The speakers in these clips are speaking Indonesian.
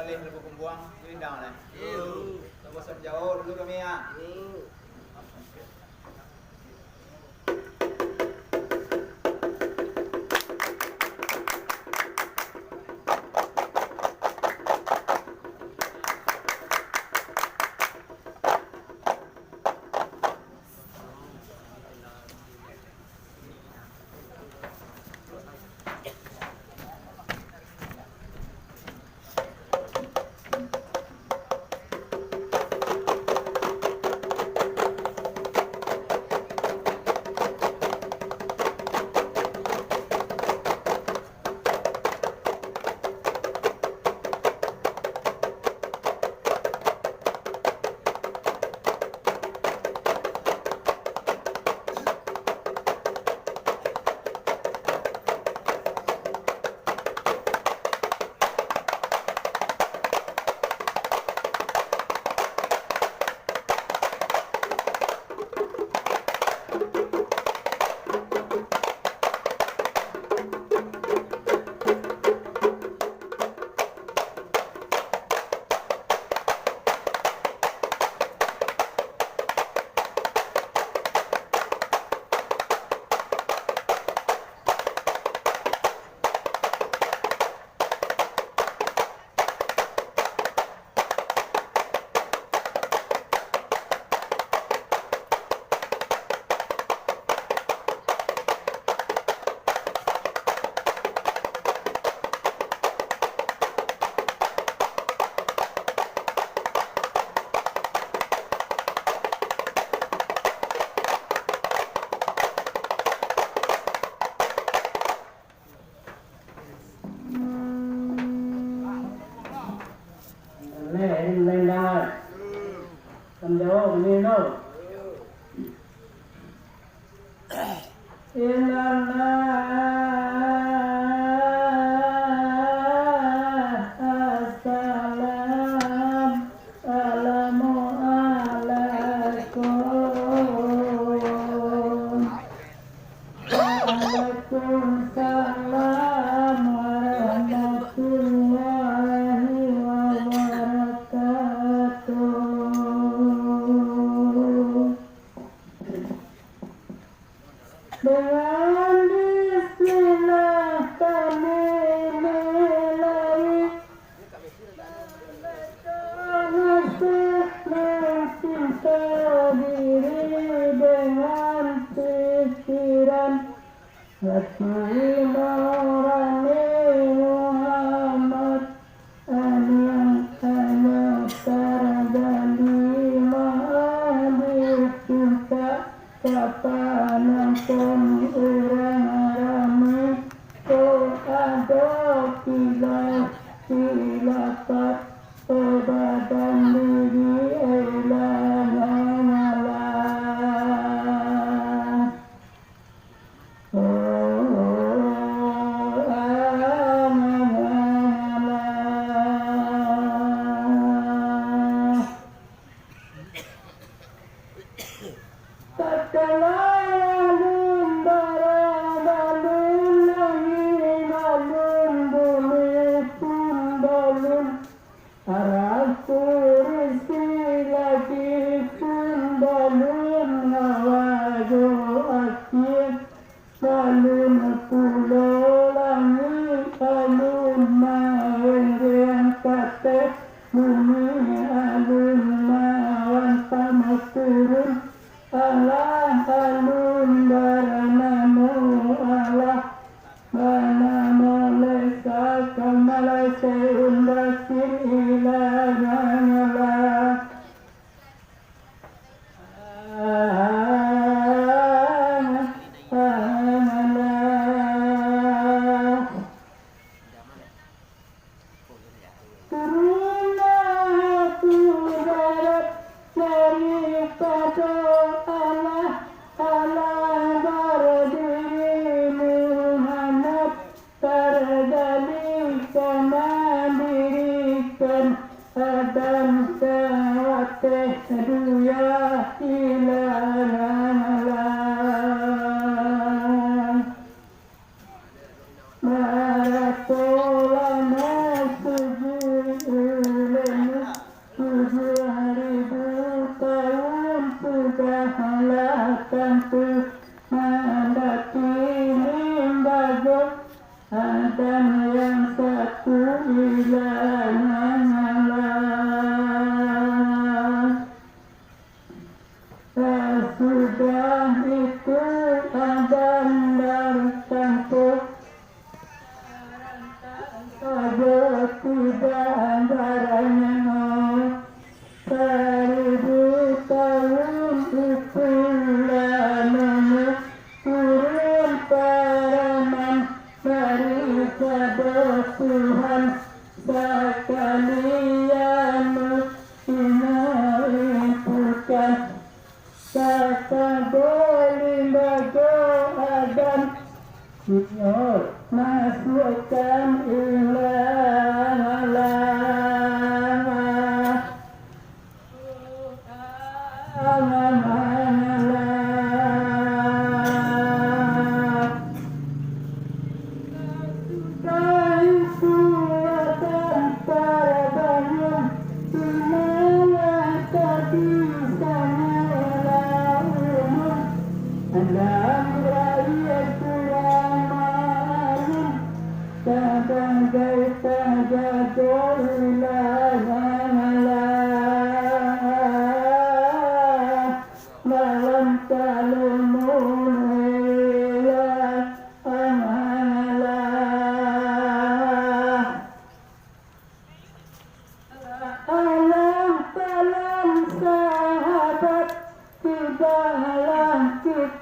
dalih lebu kumbuang gerindang lah. Bosan jauh dulu kami ya.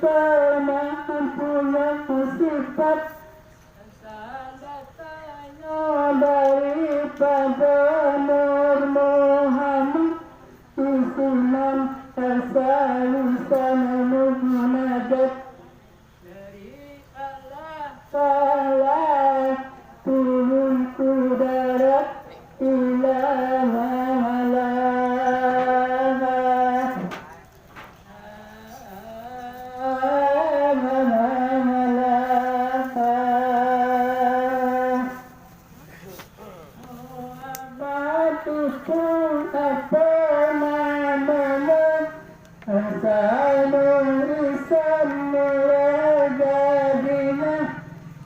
pernah punya sifat daripada Nur Muhammad isinan asal-usul munajat dari Allah Ta'ala turun kudarat ilaha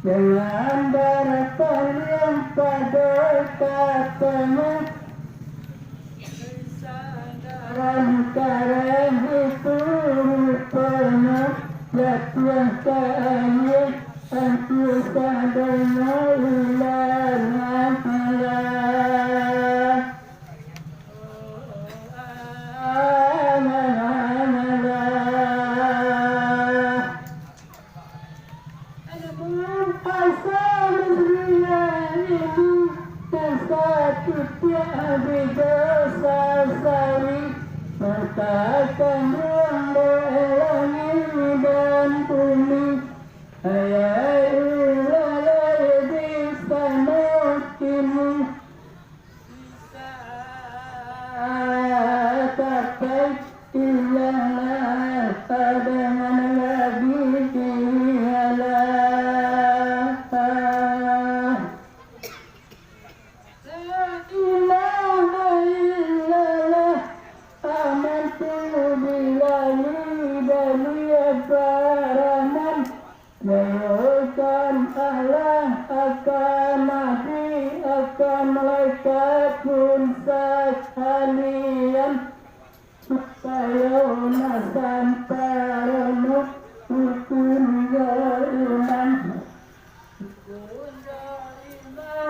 dengan daratan yang pada katanya Rantara itu rupanya Jatuh kaya Aku sadanya ulana Katakan langit dan bumi Ayailah di sana kini Katakan ilah pada mana lagi Menyuruhkan Allah akan Nabi akan malaikat pun sekalian supaya nasan parano hukum iman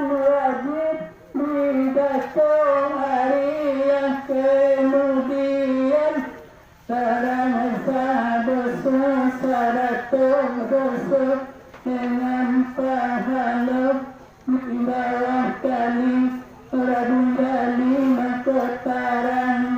wajib didakwah hari yang kemudian sarang dosa dengan pahala membawa kali radung kali makotaran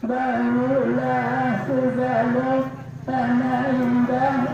Barulah segala tanah indah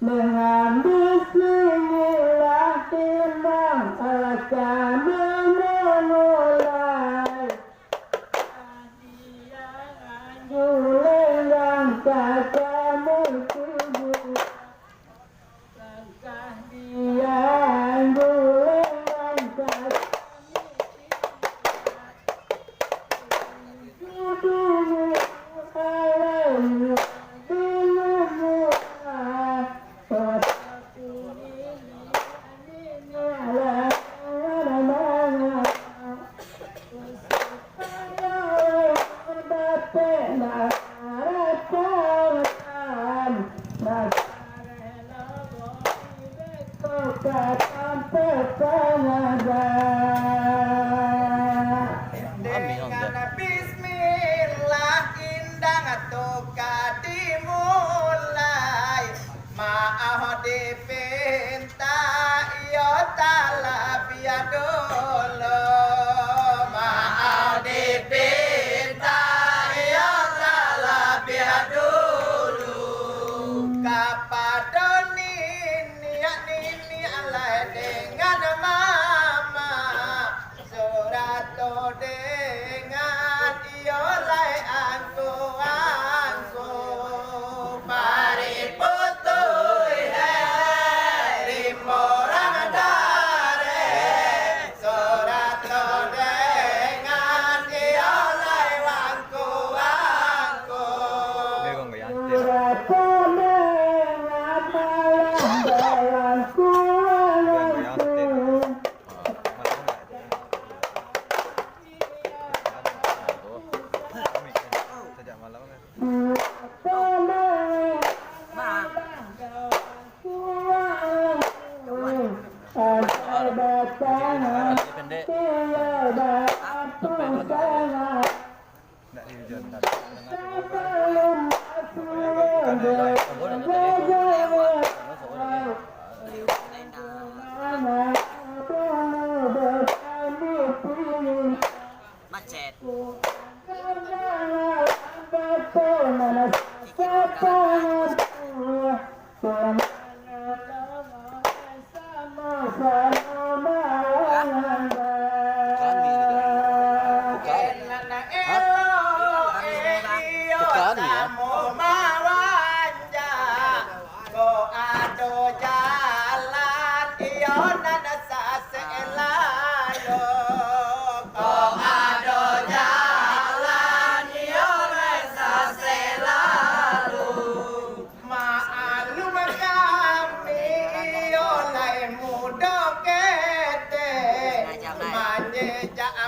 dengan bismillah timbang akan memulai Julengang katamu tubuh langkah dia Julengang katamu kata terpengadah. Dengan bismillah indang tuka dimulai, maaf dipinta yo talabia dulu, maaf dipinta yo talabia dulu, kepada nini alai dengan mama surat dengan iolai aku mari putui rimorang dare surat dengan iolai aku macet.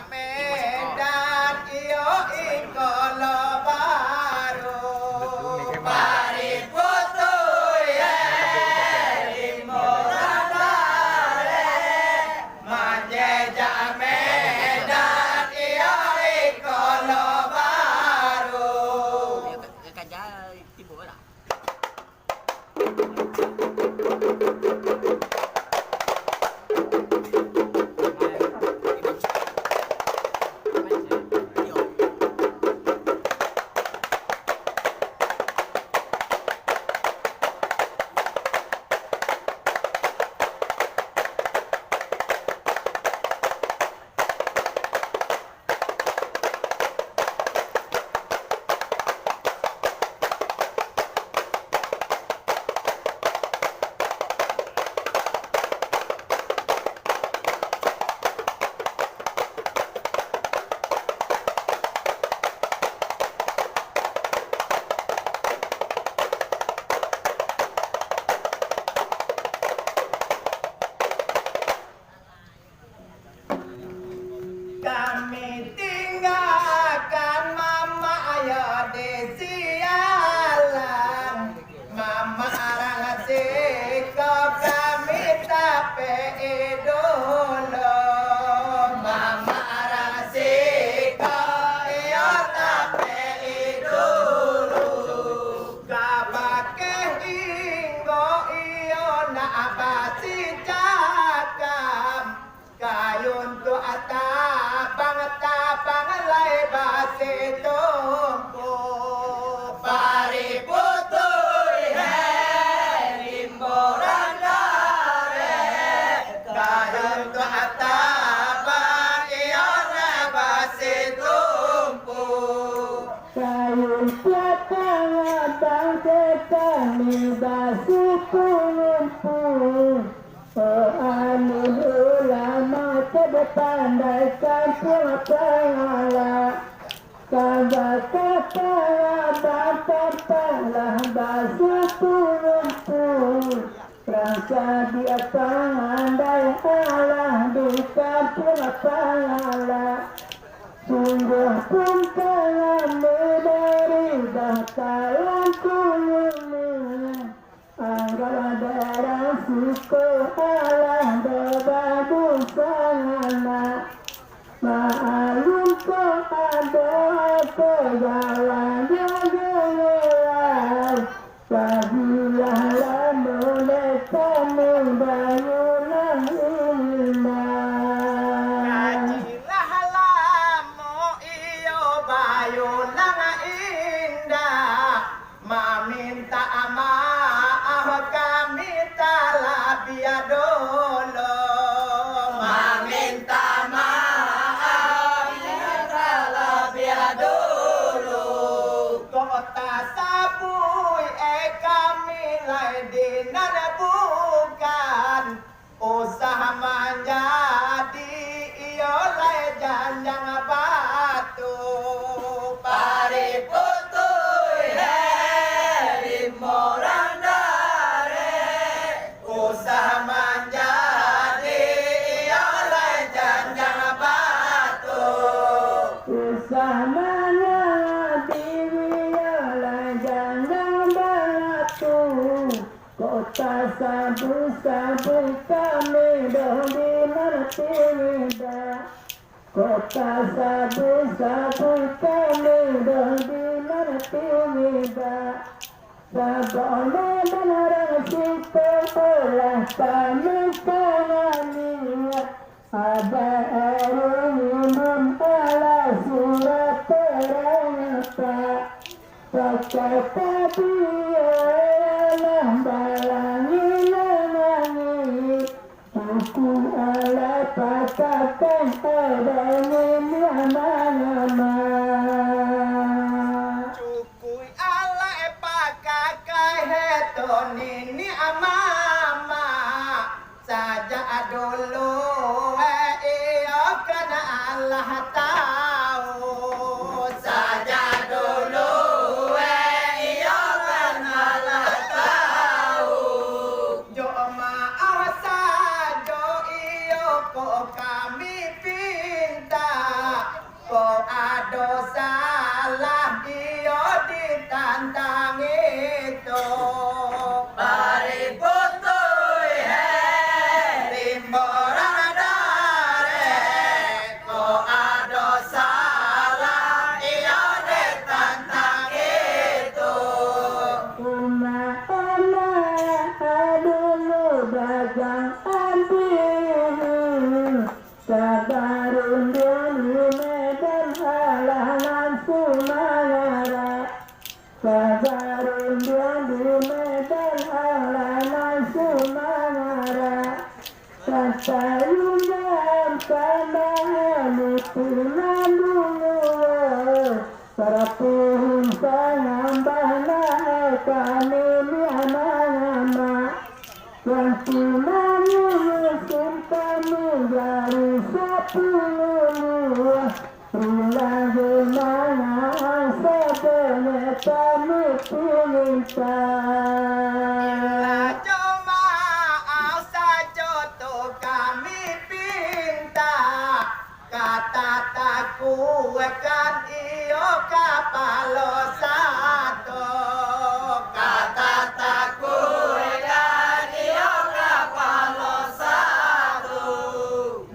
Medan iyo ikolo baru mari putu ye rimorandare manjeja Medan iyo ikolo baru Kerja tiba lah. Kami tinggalkan mama ayo desialan, mama arang sikap kami tapi dulu, mama arang sikap iyo tapi dulu, kabake inggo iyo na abasi cakam, kayun tu tapang lai basi tumpu pari putui rimborang dare kayun tu tapang iyon na basi tumpu Kayun patang kami basi kumumpu. Amin ulama pandai kampung pengala kata bapak basi kumumpu. Rasa dia pandai Allah di kampung pengala. Sungguh pun kami dari bakalan kuning. Angga Saudara suku Allah berbadu sangat Ma'alum ko ada kejalan jalan Pagilah boleh kami bayunan indah Kajilah lamu iyo bayunan indah Meminta maaf kami telah biadolo Meminta maaf telah biadolo Kota sabui kami lai dinana bukan Usaha menjadi iyo lai janjang batu Pariputui morang dare usaha menjadi oleh janjang batu Usamanya diri oleh janjang batu Kota sabu-sabu kami dohi merti mida Kota sabu-sabu kami dohi merti mida Sabone menarang situ olah kami kanani Ada minum ala surat terangta Pakata dia lambalangi langangi Aku ala pakatan ada nama-nama Nini amama saja dulu iyo karena Allah tahu saja dulu iyo karena Allah tahu jo maaf saja iyo kok kami pinta kok ada salah iyo ditantang itu Pariputui rimborang dare ko ada salah iyo ditantang itu Uma-uma dulu dagang ambil Sabarun dulu medan halaman Sumangara Sabarun dulu medan halaman Sumangara Satayun dan pandangan itu nandungu Para puhun sangambah naik kami nama-nama Yang tunannya musim kami dari sepuluh Rula gimana sebenarnya kami pinta Cuma saja tuh kami pinta kata takukan iyo kapalo satu kata takukan iyo kapalo satu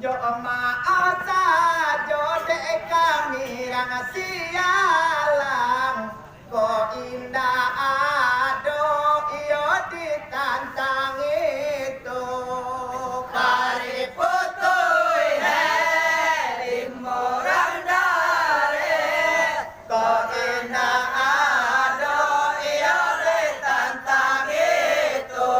jo maaf saja dek kami yang sialang kok indah ado iyo ditantang itu pariputui rimborang dare kok indah ado iyo ditantang itu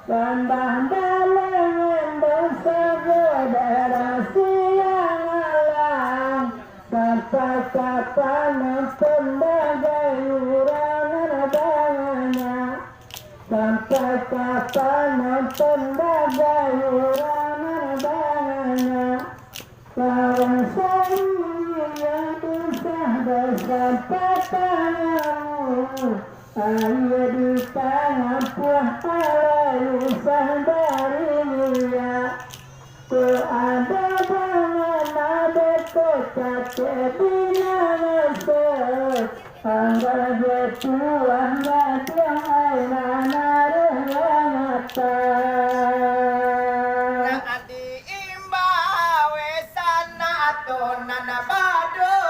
Sambah dalam dosa saudara siang alam Sampai kapan pembagai urangan bangannya Sampai kapan pembagai urangan bangannya Kawan saya yang usah bersampai tanganmu Ayo di tangan puah alayu sandarinya Ku ada bangan ada kota kebina masuk Angga jetuan gajah aina narengah Na di imbawe sanatonan bado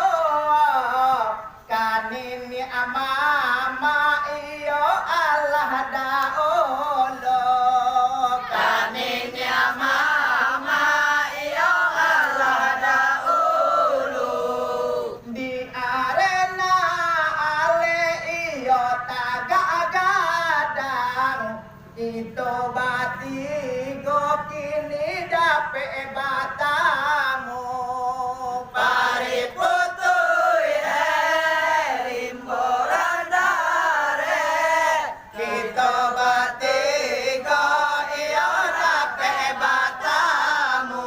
kanini amama iyo Allah daolo kanini amama iyo Allah daolo di arena ale iyo tagagadang ito batigo kini dape batamu pariputoy rimboran dare ito batigo iyo dape batamu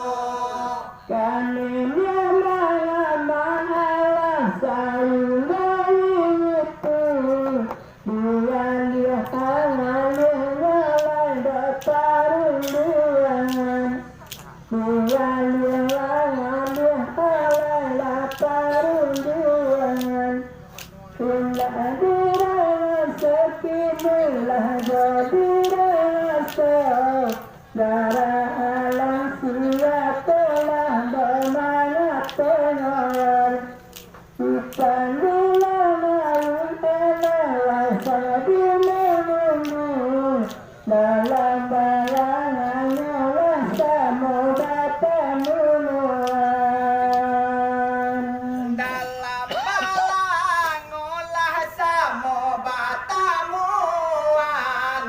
Kanina mga maalas sa ilalim ito, diyan-diyan alay datarunduan. Diyan-diyan alay datarunduan. Kung sa kinilah jadiran sa daraalang siya telah bermangat tenor. Ikan nila mayun enalah saya menunggu dalam bayangannya lah semoga temuan. dalam balangolah samo batamuan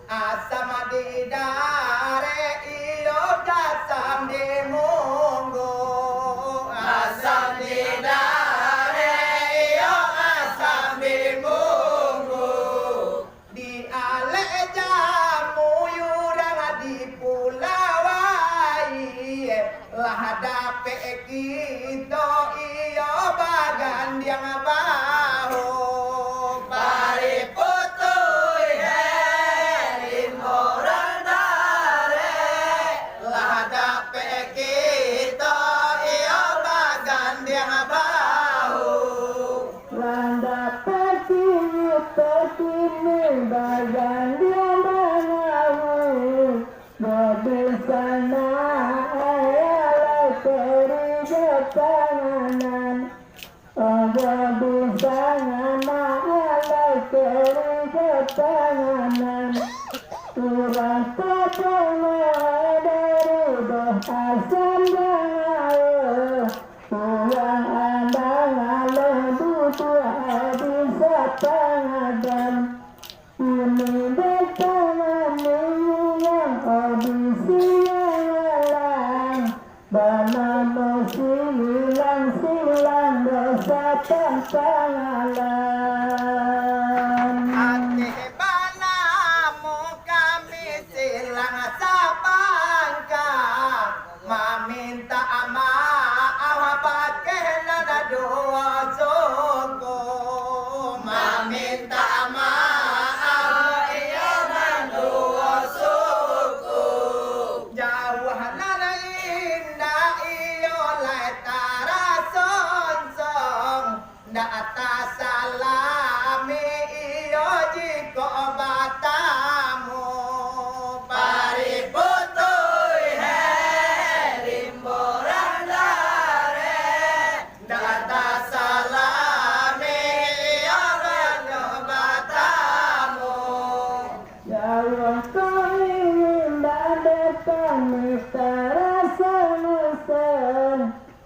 asam di dare iyo dasam di munggu asam di dare iyo asam di munggu di ale jamu yurang di pulawai lah dape kita iyo bagan yang bahu pariputoy rimboran dare lah dape kita iyo bagan yang bahu Landa pekini bagan dia mengawu. Mobil sana ayalai kerja tanganan. Mobil sana ayalai kerja tanganan. Kurang ketemu dari asam dengar. Kurang andang butuh bisa tangan. Ini bertangan yang audisi yang lalang. Banamo silang dosa tangalan. ate banamu kami silang sapangka maminta maaf pakai nada doa soko maminta maaf iya doa soko jauh nana indah iyo lai tara sonsong data salami iyo jiko batamu pariputoy rimboran dare data salami iyo ganyo batamu Jauh kau ingin dadekan terasa-rasa.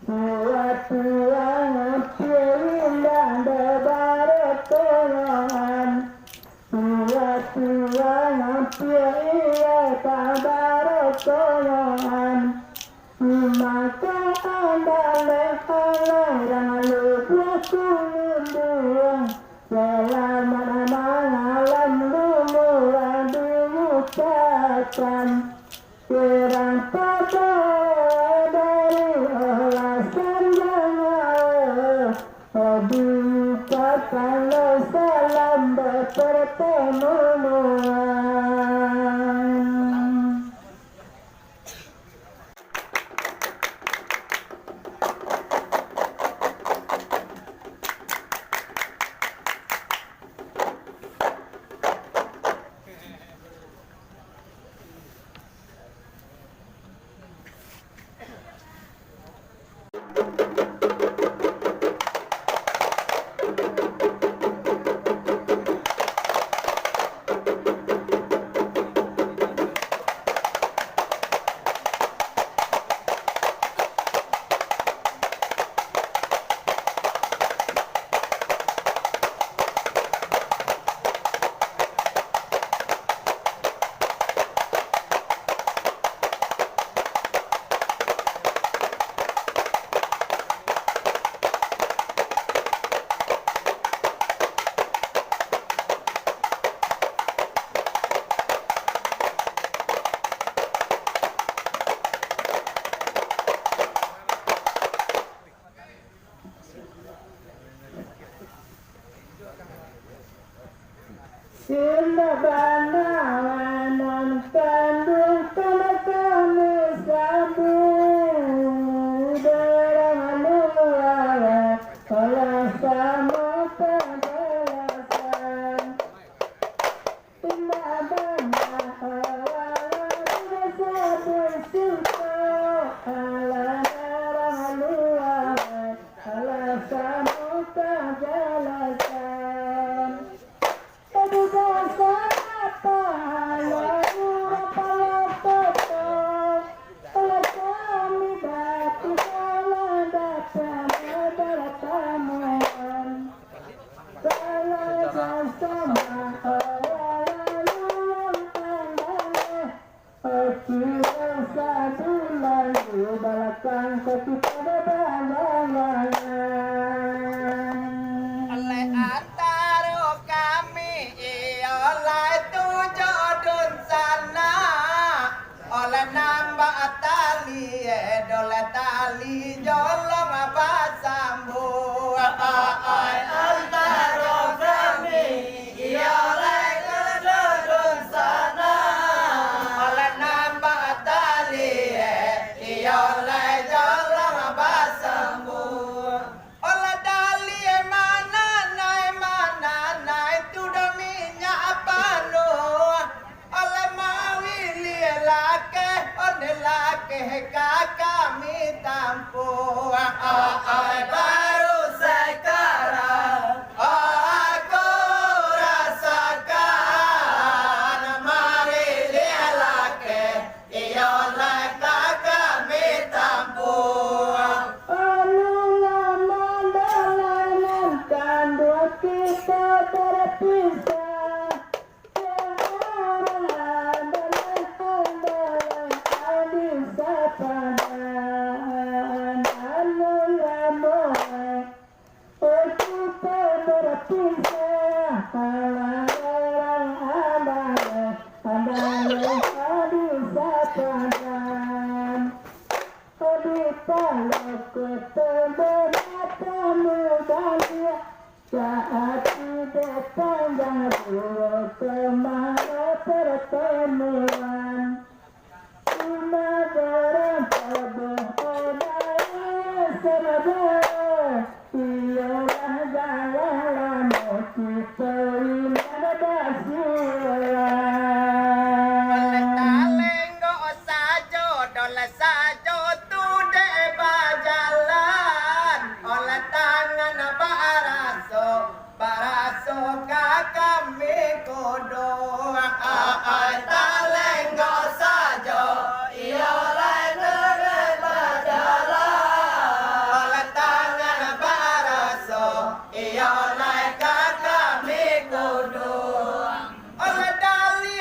Suatu anak indah debarat tolongan. Suatu anak iya kabarat tolongan. Maka anda lehalai lupa kulunduang. Selamat malam lumuran diucapkan. Kirang pada dari alasan jangan diucapkanlah salam berpertemuan. Kalau kami sambung dalam luar, kalau sama penjelasan, bila banyak awal bisa bersyukur, ala dalam luar, kalau sama penjelasan. Bukan siapa lalu kalau kami batu salah datang bertamuan kalau bersama lalu pandang aku rasa lalu belakang ketika berjalan. Oleh antara kami oleh tujuh dun sana oleh nambah tali oleh tali jolong apa sambung antara kami oleh tujuh dun sana oleh nambah tali oleh jolong apa sambung oleh dali mana naik tu daminya panu oleh mawili lake onde lake kami tampu baru sekarang aku rasakan mawili lake oleh kami tampu. Lama dalam dua kita terpisah. Seorang andalan hadis sepadan. Lama kita terpisah. Seorang andalan hadis sepadan. Kalau ketemu matamu dan dia saat tidak panjang dua kemana pertemuan cuma berempat sabar ialah jalan kita indah basiran. Talenggo sajo dole sajo tu de bajalan oleh tangan baraso kami kudu talenggo sajo oleh de bajalan oleh tangan baraso oleh kami kudu oleh dali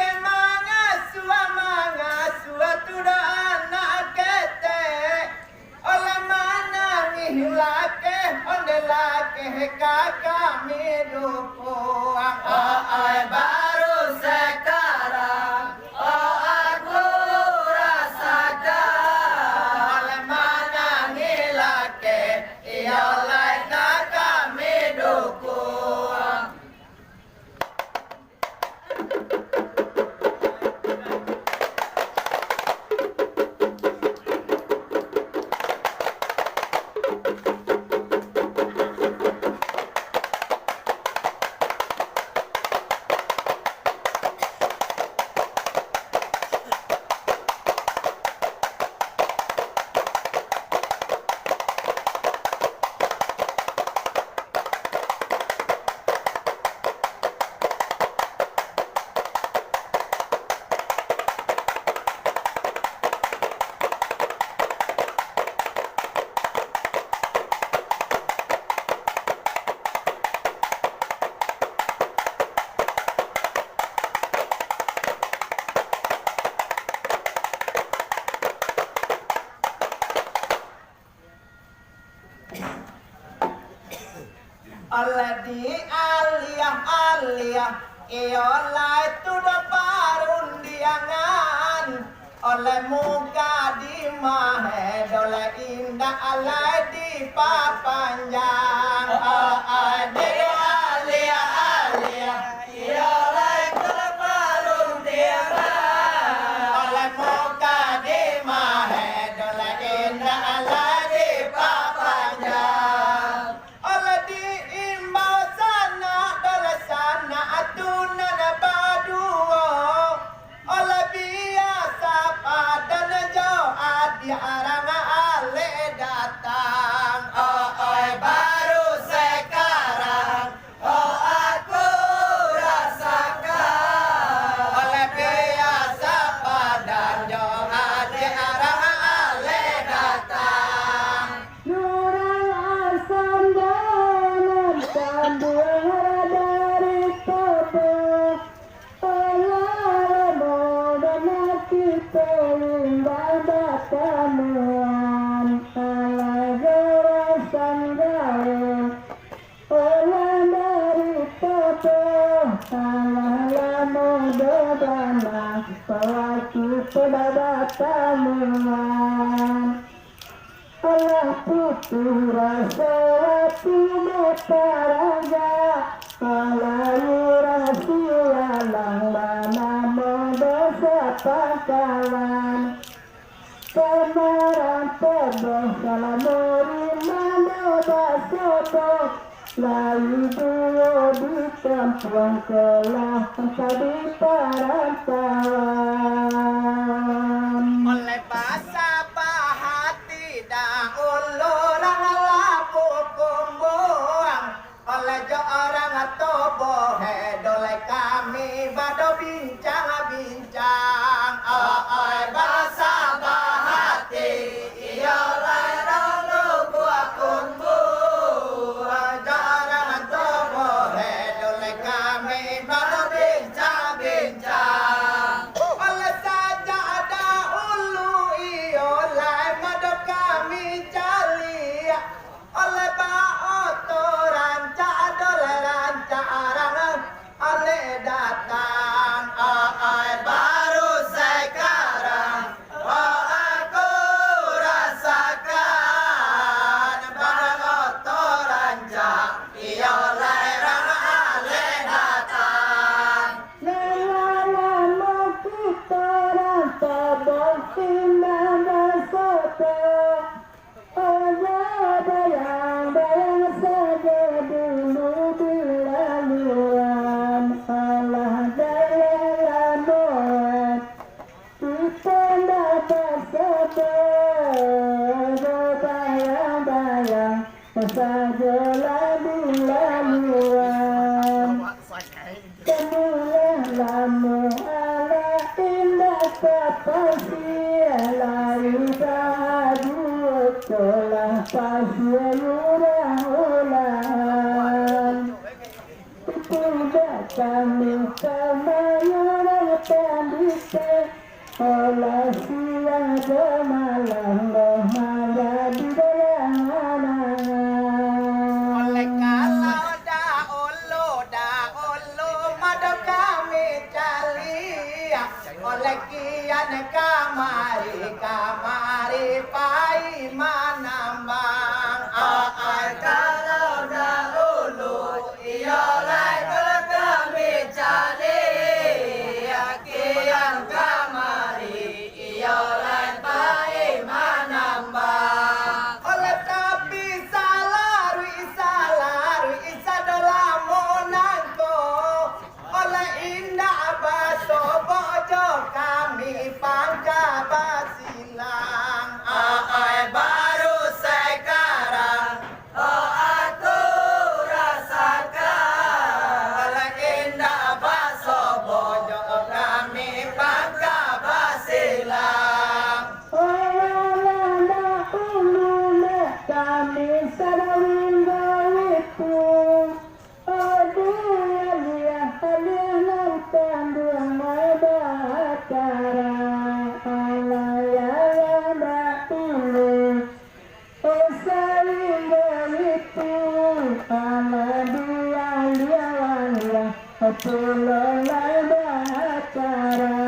mangasua tuda anak kete oleh mana lake onde lake kami duku baru sekarang aku rasakan oleh mana lake oleh kami duku. oleh di aliyah oleh tudo parundiangan oleh muka di mahe oleh indah oleh di papanjang di aliyah oleh tudo parundiangan oleh muka ya arang ale datang. Oh baru sekarang oh aku rasakan. Oleh biasa padan jo ade arang ale datang. Nurul asam jalan sambung dari tubuh. Allah moga kita limbah batamuan. Allah gerasan jalan. Allah dari tubuh. Allah moga dana pelaki pada batamuan. Allah putu rasawati mutaraga. Allah rasilalang mana modasa pakalan. Kemaran tebeh salamuri mana basoto. Lalu dulu di tempuan kelah tadi perantauan. Oleh bahasa bahati dah ulurang lapu kumbuang. Oleh jo orang tobo hedoleh kami bado bincang-bincang. Bahasa bahati iya lerong buah kumbuang. Jo orang tobo hedoleh kami bado bincang-bincang. Oleh saja ada ulu iyo lai mado kami cali. Oleh baoto ranca adole ranca arang ale datang. Baru sekarang oh aku rasakan. Baoto ranca iyo lerang ale datang. Lelalamu kita rasa bersinar bersoto. Bayang-bayang saja dulu dilaluan. Allah lelalamu kita dapat soto. Bayang-bayang saja dilaluan. Kemuliaanmu ala indah kepasi. Lari bahagia telah pasti ulang-ulang. Tidak kami kemayuran pendite. Olah siang gemalang lemah di dalam Oleh kalau dahulu madu kami cali. Oleh kian kamari pai manambang. Kalau dahulu iya lai kami cali. Kian kamari iya lai pai manambang. Oleh tapi salaru sadolamu nangko. Oleh indah baso bojo kami pangka basilang. Baru sekarang oh aku rasakan. Oleh indah baso bojo kami pangka basilang. Oleh ulu kami sarawin gawitu. Dia kalian tandung acara. Allah ya ulu. Saling gawitu. Allah dia pulau acara.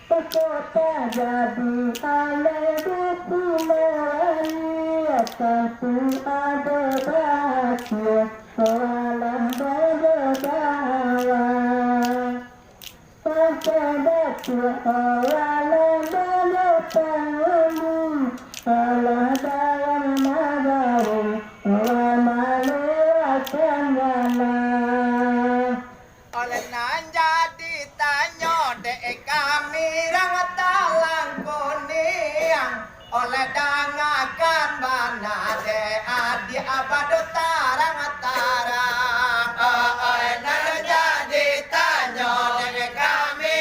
Kota jadi ale buku melani. Tapi ada bahagia. Walau berdoa. Pada walau berdoa. Allah dalam nagari. Walau akan galah. Oleh nan jadi tanyo dek kami rang talang koni. oleh dangakan mana de adi abadu tarang tarang nana jadi tanyo dengan kami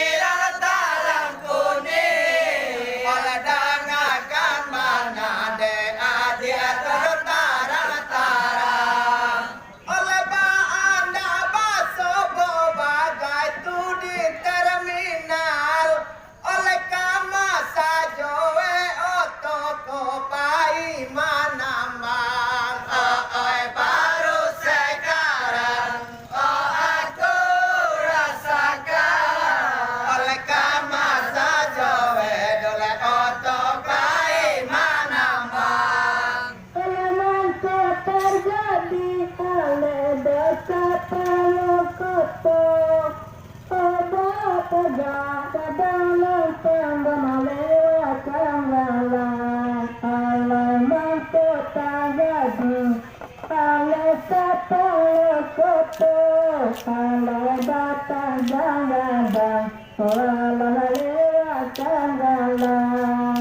tarang kuning oleh dangakan mana de adi abadu tarang tarang oleh ba anda basobo bagai tu di terminal oleh kama sajowe otoko pai manamang baru sekarang aku rasakan oleh kama sajowe dole otoko pai manamang Elemen terjadi oleh dosa palokoto obat tegak dalam pembenalewakan lalang elemen terjadi oleh sapalokoto oleh batang jangan pembenalewakan lalang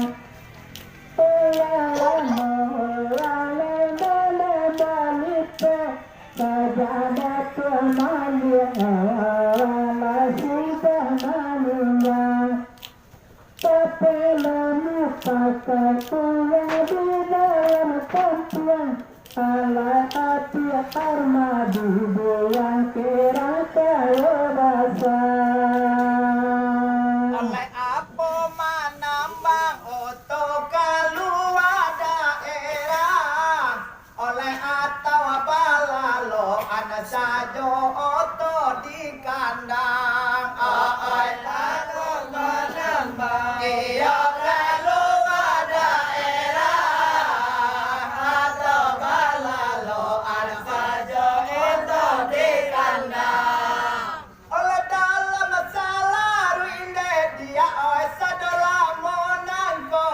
Armadu yang kira kaya basah. oleh apa manambang oto keluar daerah oleh atau balalo anak sajo oto di kandang oleh aku manambang iya keluar daerah atau balalo anak sajo oto di kandang oleh dalam masalah ruinde dia oi sadola monangko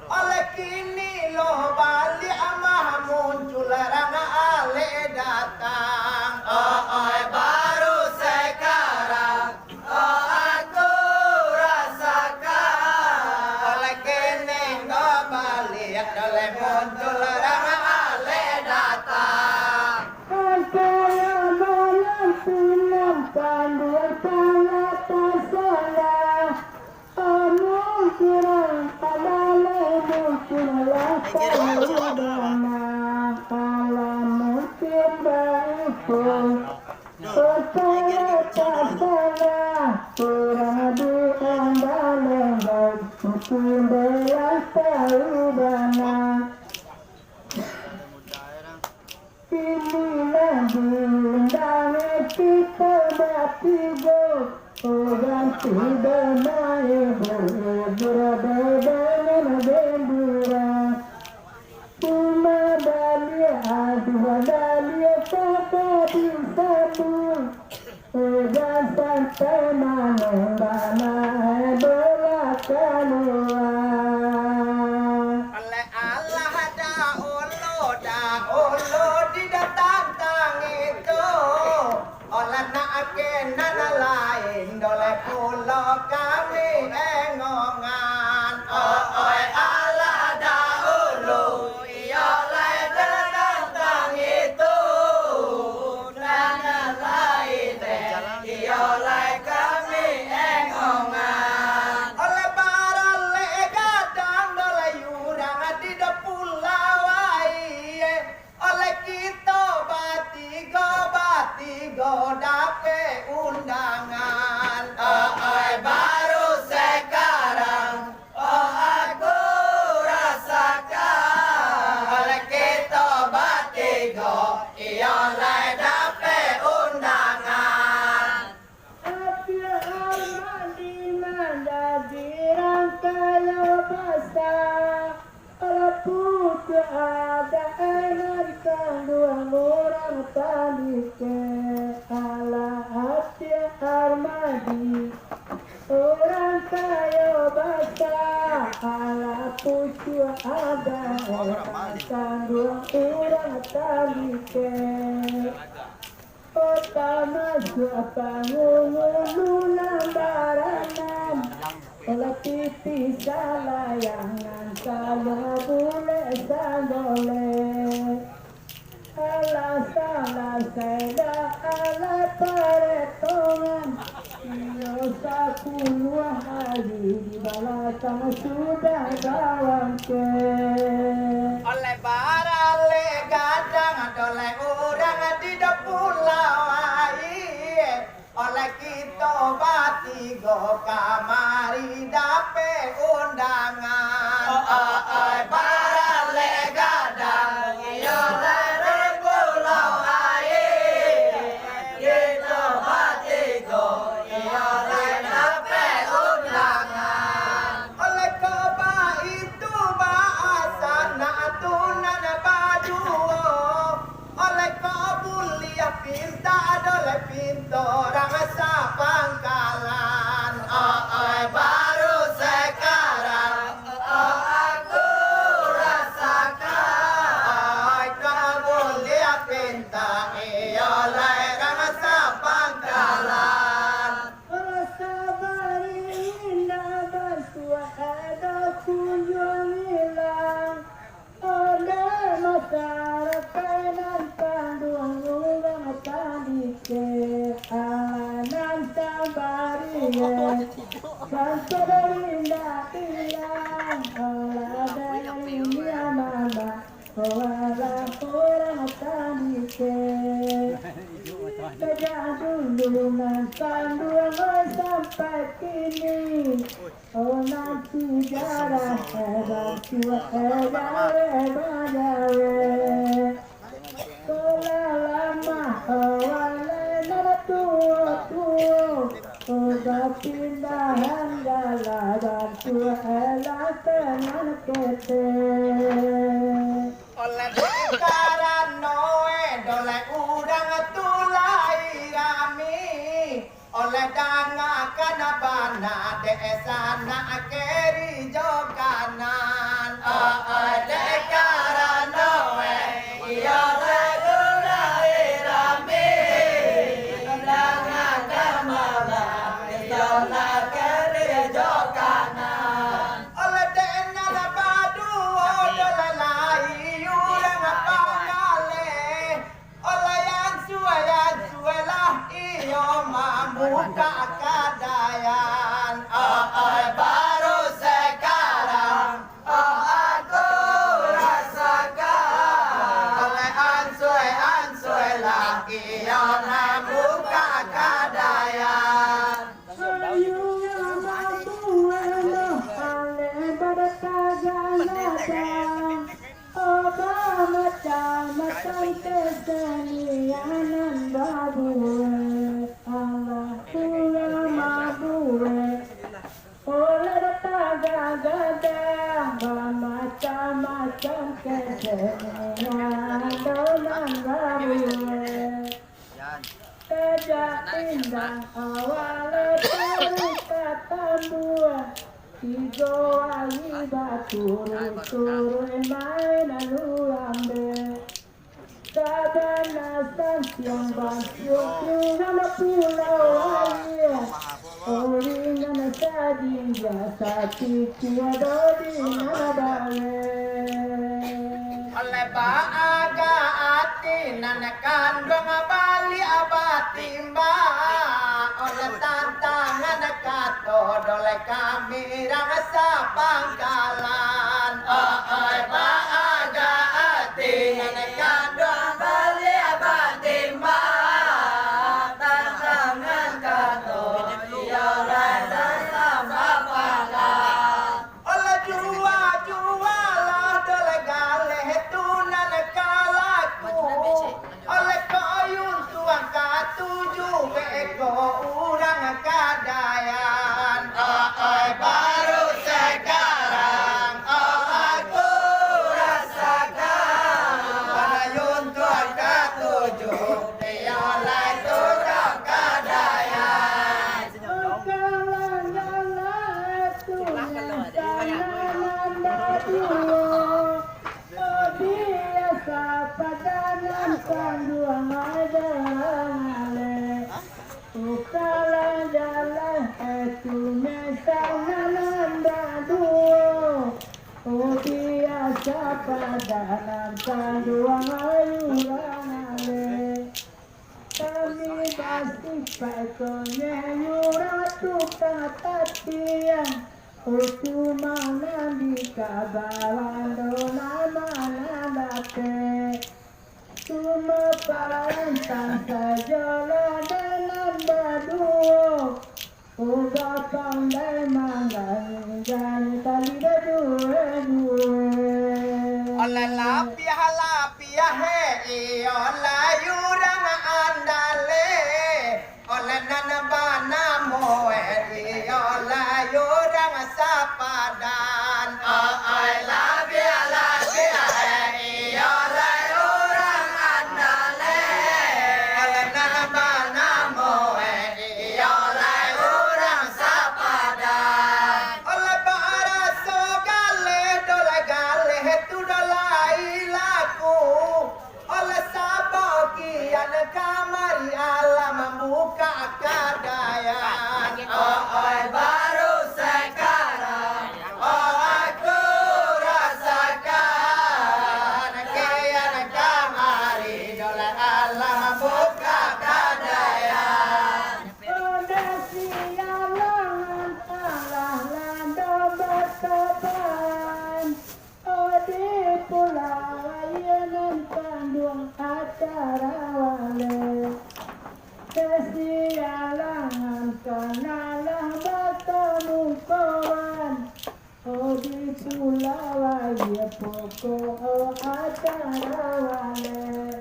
oleh kini lo balik amah muncul rana ale datang oi baru sekarang aku rasakan oleh kini lo balik oleh muncul rana ale datang Inilah bintang kita batigo orang tidak naik berbeda dengan bendera cuma dua dalia kakak di satu dan sampai mana bola keluar. oleh Allah olo di datang tang itu oleh nak nana lain oleh pulau kami engongan oi Allah dahulu iya oleh datang tang itu nana lain iya oleh kami engongan oleh barang gadang oleh yurang di pulau oleh kita batigo dape undangan baru sekarang aku rasakan oleh kita batigo iya oleh dape undangan Apia armadi manda dirangkaya basah Alapuku ada enak dua orang tadi ke ala apia armadi orang kaya basah alapuku ada enak dua orang tadi ke Pertama siapa ngulu lambaran oleh pipi salayangan kalau boleh boleh alas alas saya ala paretongan iyo sepuluh hari di balatan sudah gawang ke oleh barale gadang oleh urang di pulau ai oleh kita bati go kamari dape undangan barale gadang iyo dari pulau ai kita bati go iyo dape undangan oleh keba itu bahasa natunan baduo oleh kabulia pinta oleh pintora sa pangkalan baru sekarang aku rasakan kabulia pinta oleh sa pangkalan rasa barinda basua ada kunjung hilang oleh masyarakat dan pandung ulang tadi ke anan tambariye santo barinda hilang olah dari mama olah orang tadi ke sejak dulu pandung sampai kini oh nanti sejarah hebat tua hebat sekolah lama awalnya tua udah pindahan jalan tua hebat tenan kete oleh dekaran noe doleh udang tulai rami oleh danga kana bana desa na keri jokanan dekaran noe iya tulai rami danga kana bana desa na keri jokanan oleh dena na badu doleh lai urang pangale oleh yang suela iyo membuka kadayan baru sekarang aku rasakan oleh ansue lah iyo membuka kadayan macam kesenianan babue Allah tua mabue oleh taga-gadang macam-macam kesenianan babue Sejak indah awalnya cerita tambua Tiga wali baturun main alurambe Sabana stasiun Bandung nama pulau wali Oringan sadin jasa tikia dodi nadale oleh baaga ati nanakan dong bali abatimba oleh tantangan kato doleh kami rasa pangkalan baaga ati nanakan dong bali abatimba tantangan kato oleh rasa pangkalan oleh jua lah doleh galeh tunan kalaku oleh kayun tuang katujuh eko urang kadayan baru sapadanan sanduang ayuranale kami pasti paikonya yuratu katatian cuma di kabalan nama nadate cuma parantang sajola dalam baduo uga pandai manggani jani tali dua Oleh lapia he oleh yurang andale oleh nanabana moe oleh yurang sapadan oleh lapia he oleh yurang andale oleh nanabana moe oleh yurang sapadan oleh para sogale dole gale tu dolai laku oleh sabokian kamari alam buka kadayan oh baru sekarang oh aku rasakan kian kamari dole alam buka kadayan Odasi alangan alah lando bertoban Odi pulau ayanan panduang acara wale Dasi alangan kanalah bertemu kawan Odi pulau ayah pokok acara wale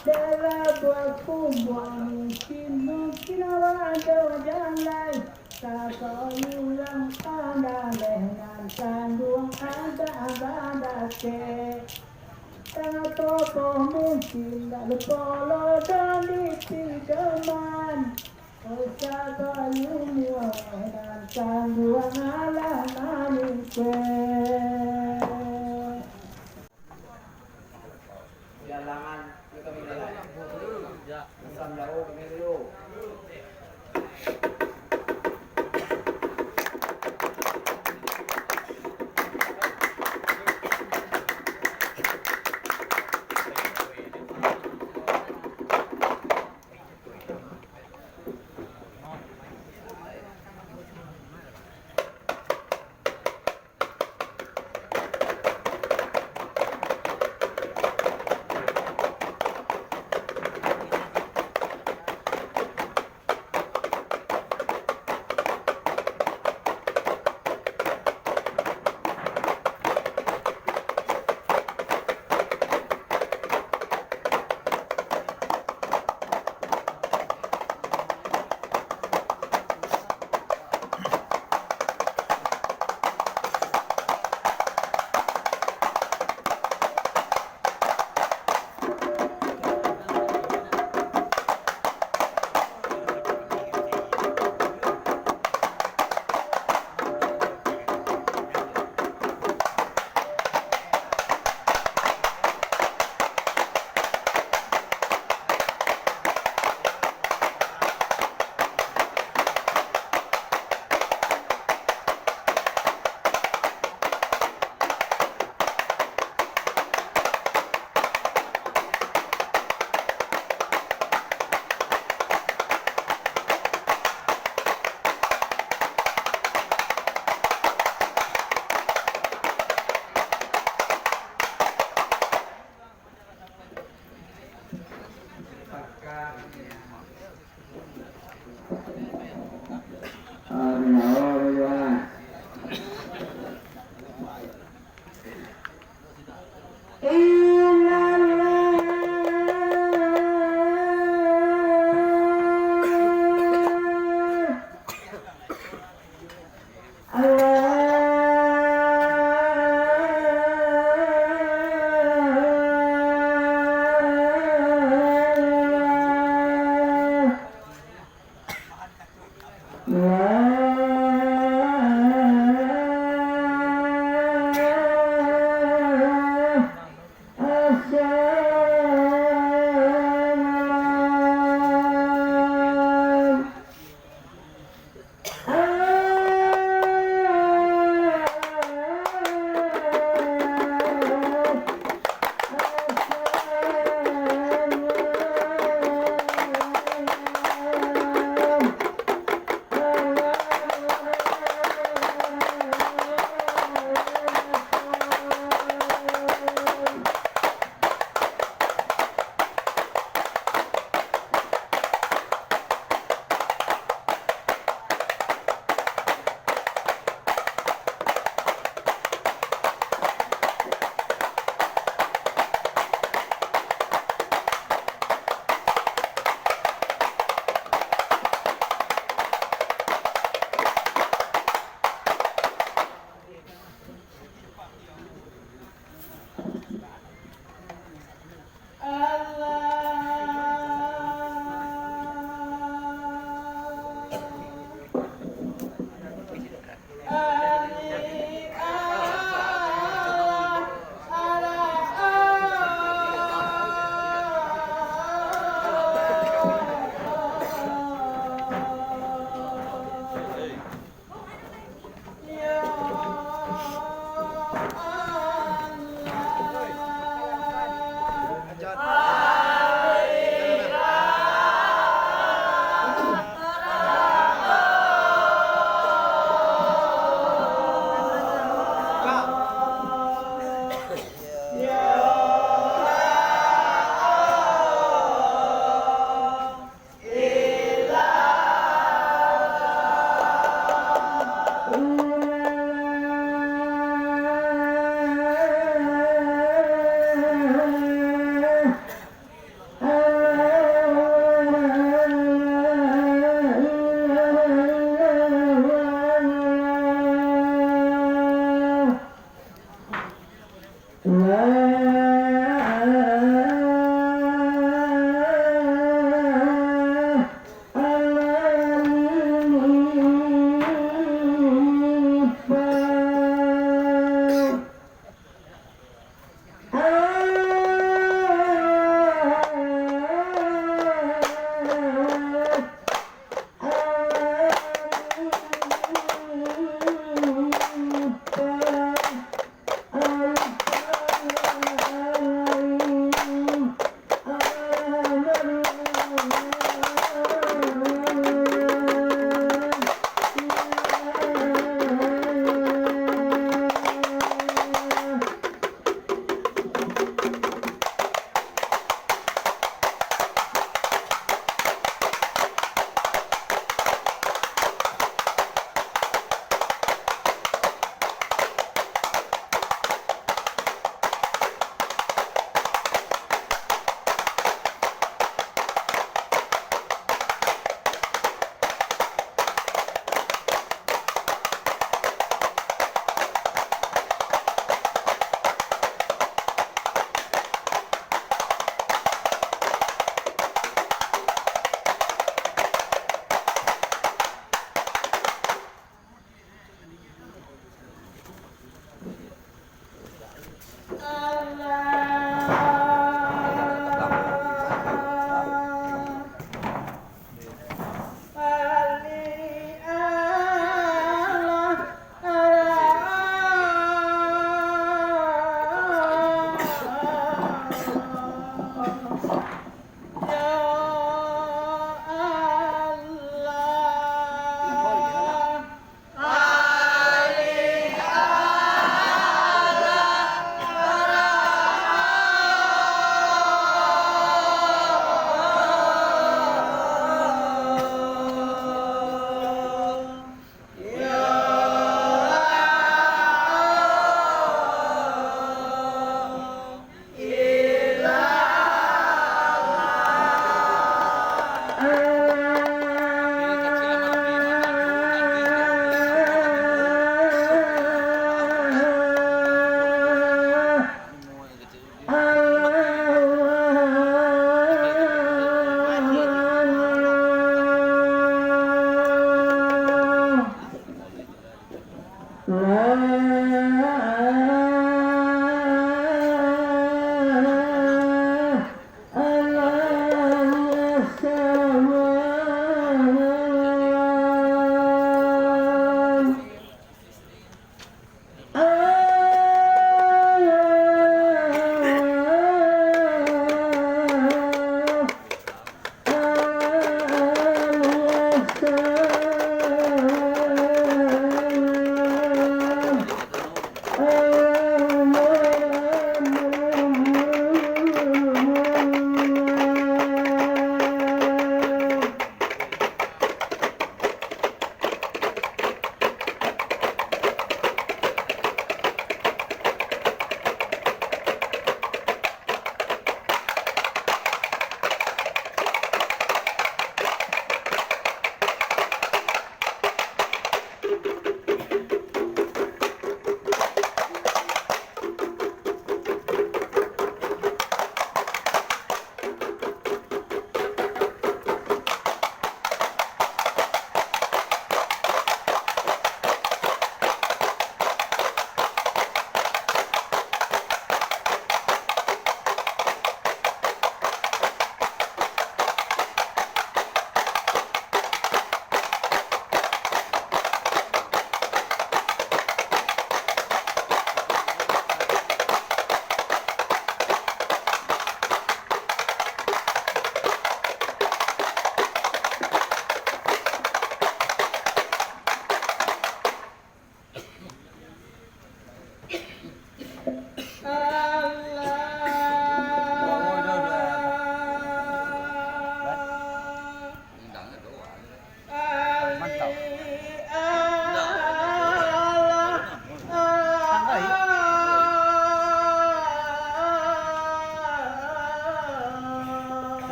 Dela buat kumpulan mungkin ada jalan tak yang ada dengan sandung ada ke tak mungkin tak polo dan ditidaman Osa kayu dan sandung ala ke Jalangan lu kami nilai. Asam jauh kami dulu.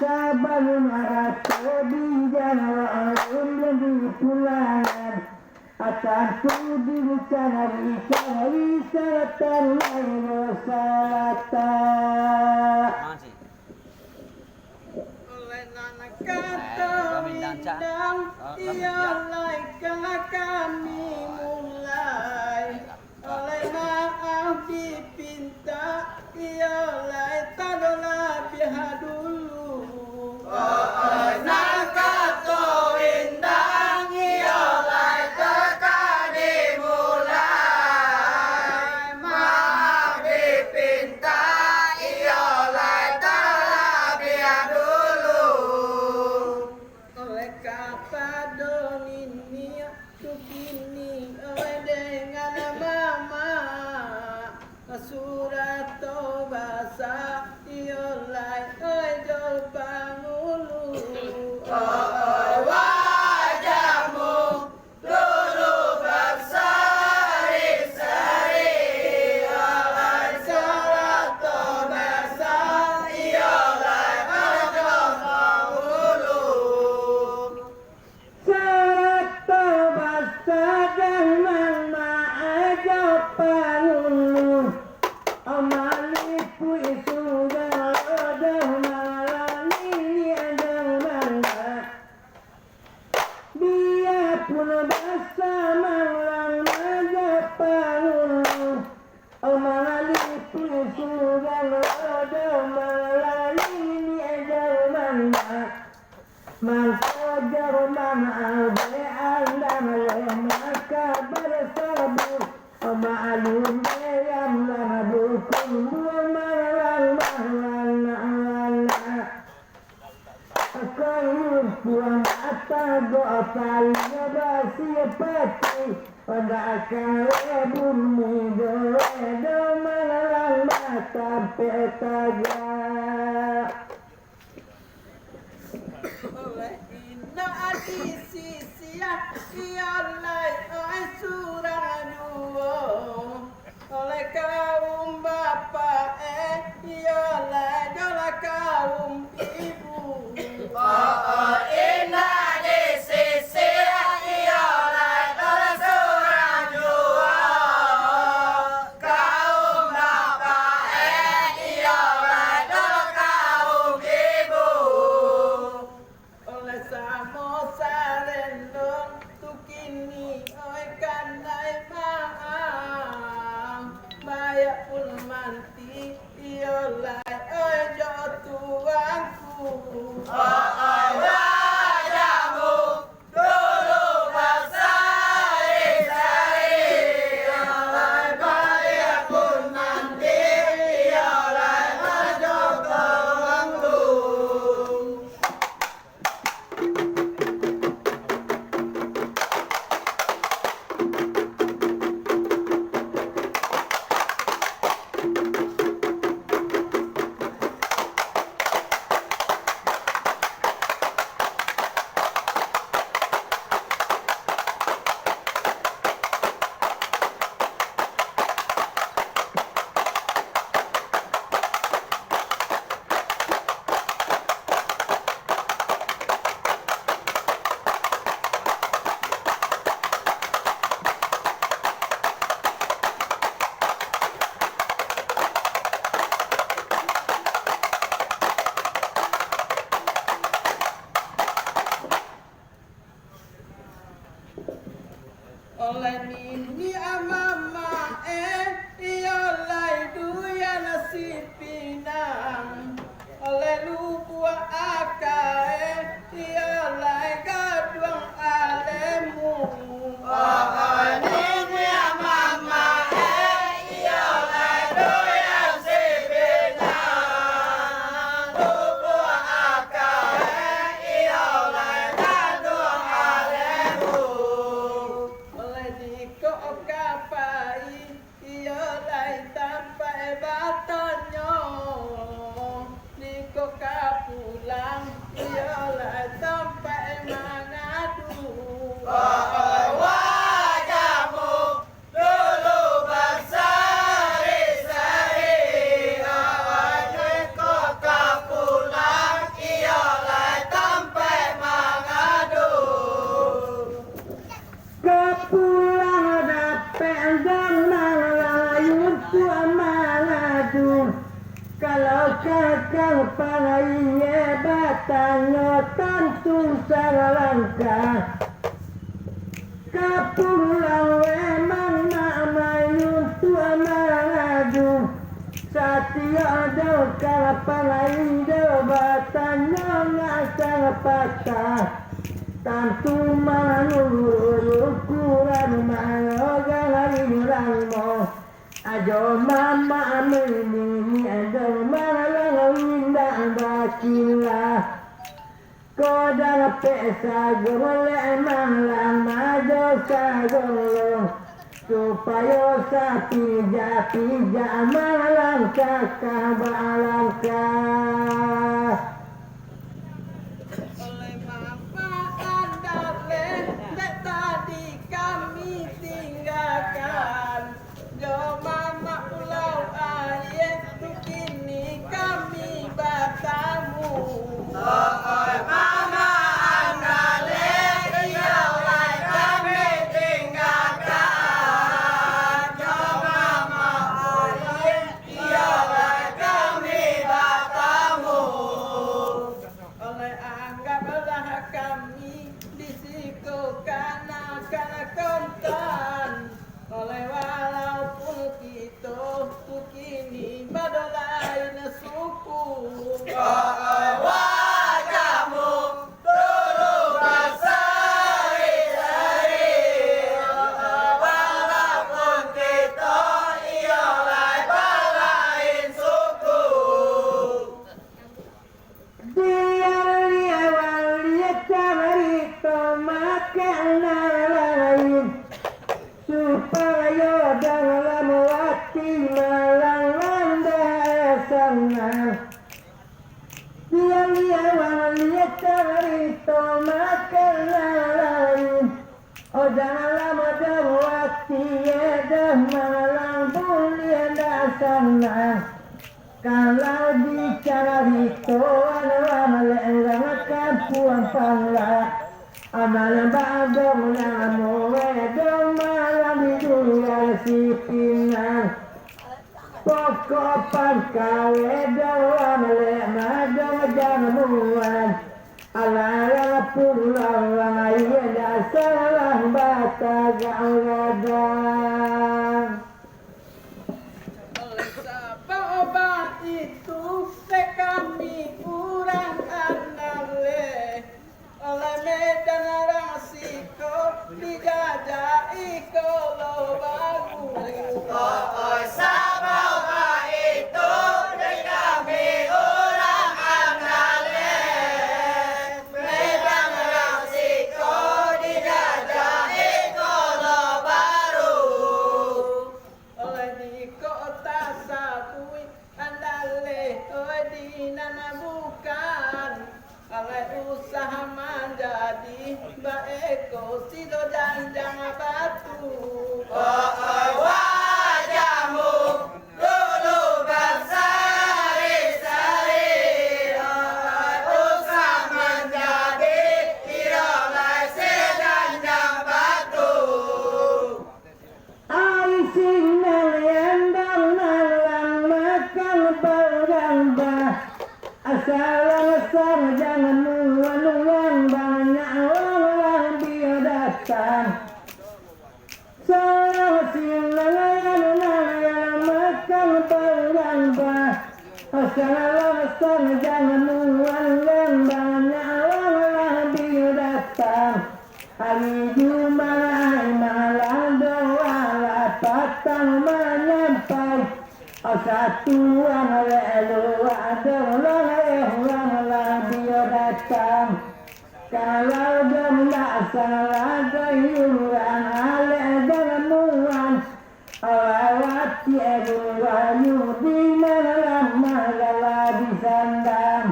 Sabar pulangan Atanku bicara tanai salata Masih. oleh nana kata bidang ialai kami mulai oleh maaf dipinta ialai tadola biha dulu Nakato indang iolai tekadi mulai maaf dipinta iolai talabia dulu oleh kata domini tukini oleh dengan mama surat bahasa iolai ojol bangulu wajahmu lulu berseri-seri iolai salato basa iolai ojol hulu Sarata bahasa dengan ma'ajo pangulu Amaliku isunggal odah malani adang mangga Biarpun bahasa malang maja pangulu Amaliku isunggal odah malani adang mangga Maka ma'abe alam maka bersabur ma'alum yang mabukun malang Akan puan mata doa palnya basi pati pada akan bumi doa malang mata petaga oleh inna adi sisia ialai surah dua oleh kaum bapa ialai adalah kaum ibu indah di sisi iolai tersurah jua kaum bapak iolai kaum ibu oleh samosa rendong tukini oi kanai maam maya pun manti iolai oi jotuangku wajahmu dulu berseri-seri iolai bayar pun nanti iolai menjogongku oleh nini amama iolai duya nasi pinang oleh lubua akae iolai gaduang alemu ini mama iolai doyan si pinang lupa akal iolai kandung alemu oleh diko kapal langka kapulang emang mamayun tua mangadu satya do kalapalain do batanya ngasang patah tantu manuru ukuran mayogaling mo ajo mama amini ajo malang indah bakila kodara pesa gole malang majo sagolo supaya sapi jati malang kakak balangka oleh mama andale dek tadi kami tinggalkan jo mama pulau aye tu kini kami bertamu Mama andale iyalah kami tinggalkan Jo mama oleh iyalah kami bertamu oleh anggaplah kami di siku kana kontan oleh walaupun kita kini badalain suku wajahmu dulu berseri-seri walaupun kita iyalah balain suku dia cari makanan lain supaya dalam hati malang landai senang dia cari makanan lain oh dalam hati dah malang boleh dah senang kalau bicara itu adalah melenggang puan pangla amal bagong namu wedong malam di dunia si pinang pokok pangkawe doa melek madong jamuan ala pulang ayo dasalah batagang gadang oleh sahabat itu kami kurang andale oleh medan rasiko dijajai kalau baru Sama itu kami orang andale Medan Rasiko dijajahi kalau baru oleh di kota Sabui andale di nana bukan oleh usaha menjadi baeko silo janjang batu wajahmu dulu berseri-seri usah menjadi iyalah sedanjang batu Aising naliandang nalang makan bergambah asal jangan nuan banyak orang dia datang salah silang nalang makan bergambah asal jangan nuan banyak orang dia datang hari Jumat malam doa patang menyampai satu orang lalu ada orang dia datang kalau dia salah gayuran ale dalam awati aduanyu di malam malam di sandang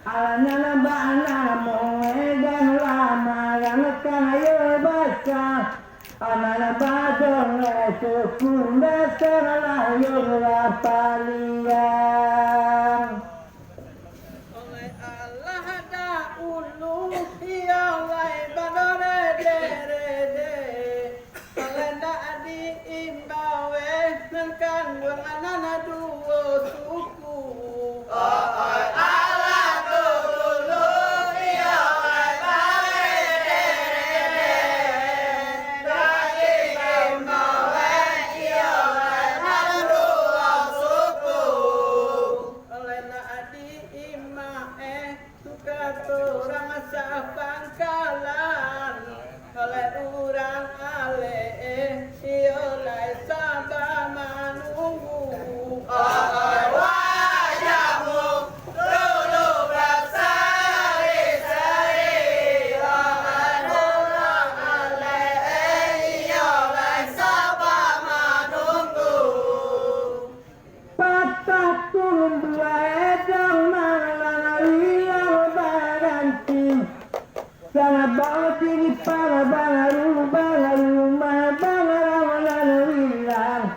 alana bana moedan lama yang kayu basah amana badong sukun dasar layur rapalian oleh Allah da ulu ialai badore de oleh ndak diimbawe nengkan wanganana duo suku Allah dulu iyalah Sana bauti di para bangaru bangaran wilang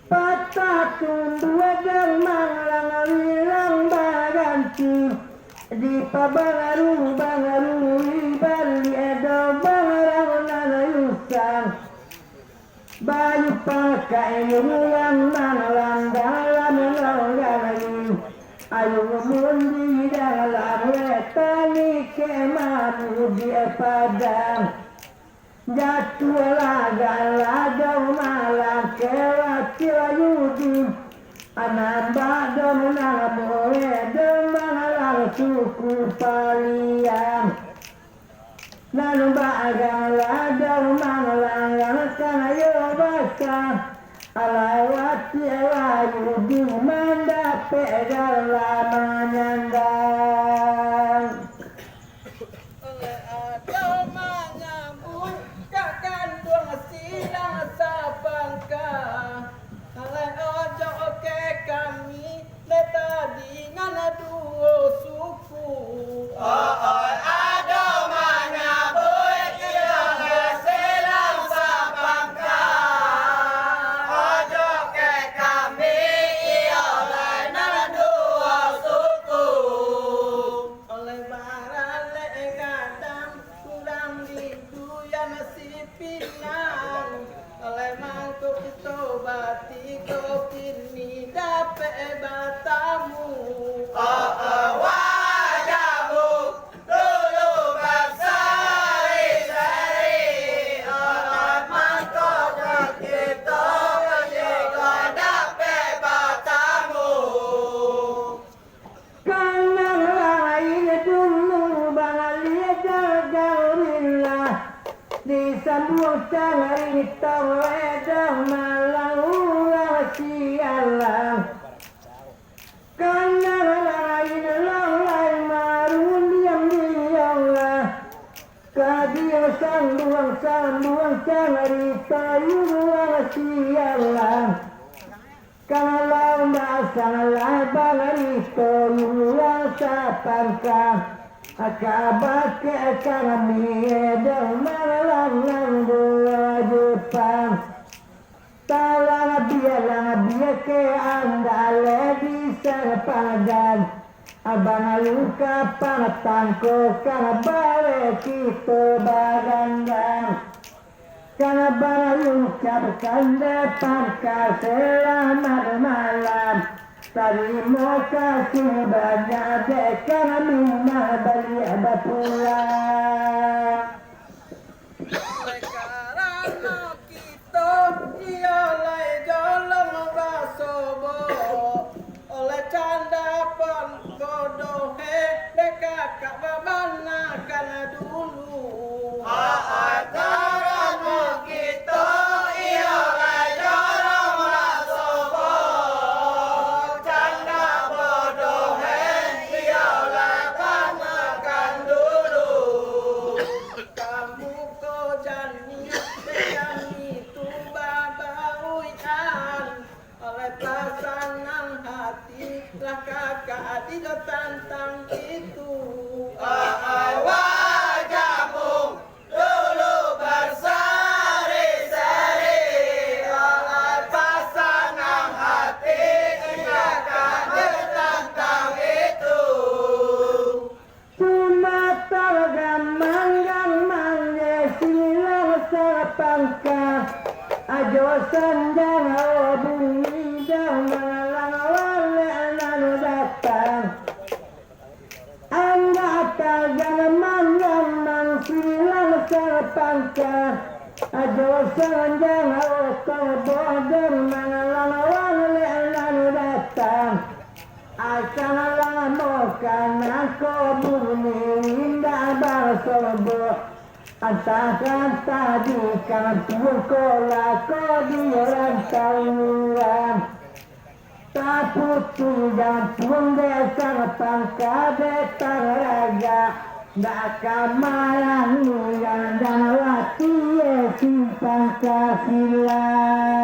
patatun dua dermang lang wilang baganti di pabangaru ibali edo bangaran yusang bayu pakai yulang mangalang dalam langgayu ayu mundi dalam letani kemamu dia padang jatuh laga malam kewakil yudi anamba domnamole demalang suku paliang nanu bagang laga malang kaya basa alawati yudi manda pegal lamanya oleh ada menyambut kakak dua silang sapangka oleh ojo ke kami leta dengan dua suku ada menyambut kita silang sapangka ojo ke kami oleh dua suku oleh barale kadang kurang rindu yang si pinang oleh mangkuk itu batiko kini dapat batamu wajahmu dulu berseri-seri mangkok kita ketika dapat batamu kanang lain dulu bangalia jagarillah disambung cari tawedang malang sialang kanang lain lalai marun diam-diamlah kadio sambuang cari tayuang sialang kalau masalah bangarito yuang sapangka akabat ke kami edang malang dua Jepang talang biya ke andale bisa padan abang luka pangatangko kanabare kita bagandang kanabara luka berkanda pangka selamat malam terima kasih banyak dekan minah balik pulang karena kita ialah jalan basobo oleh canda bodoh dekat kak babana karena dulu karena kita ialah jalan basobo canda bodoh ialah kanakan dulu kamu kau jani itu babauian oleh pasangan hati lah kakak tidak tantang itu wajahmu dulu berseri-seri oleh pasangan hati kakak tentang itu cuma tergamang silang sapangka ajo sanjang bumi jangan lalu datang anggata jangan silang sapangka ajo sanjang bodoh lalu datang asalamukan aku bumi indah bersobo antakan tadi kan pukola kodi rantauan taputu dan pundesa pangka betang raga Nakamalang yang dawati simpang kasilang.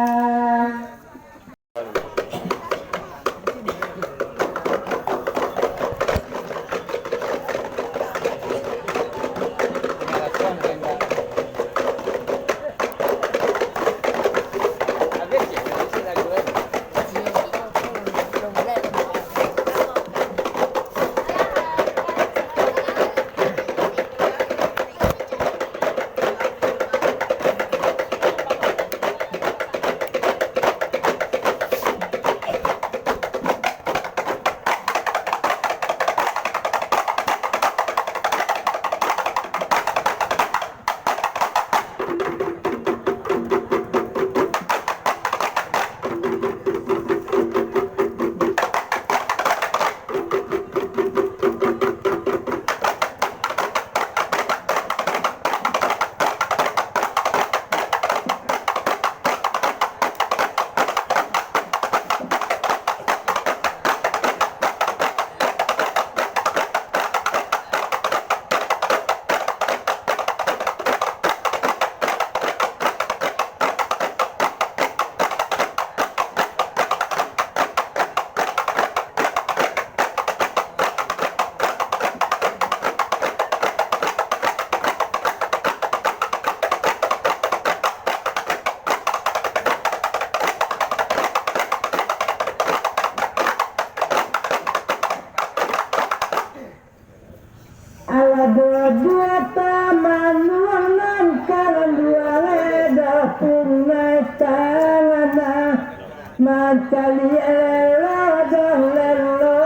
Matali elo dong lelo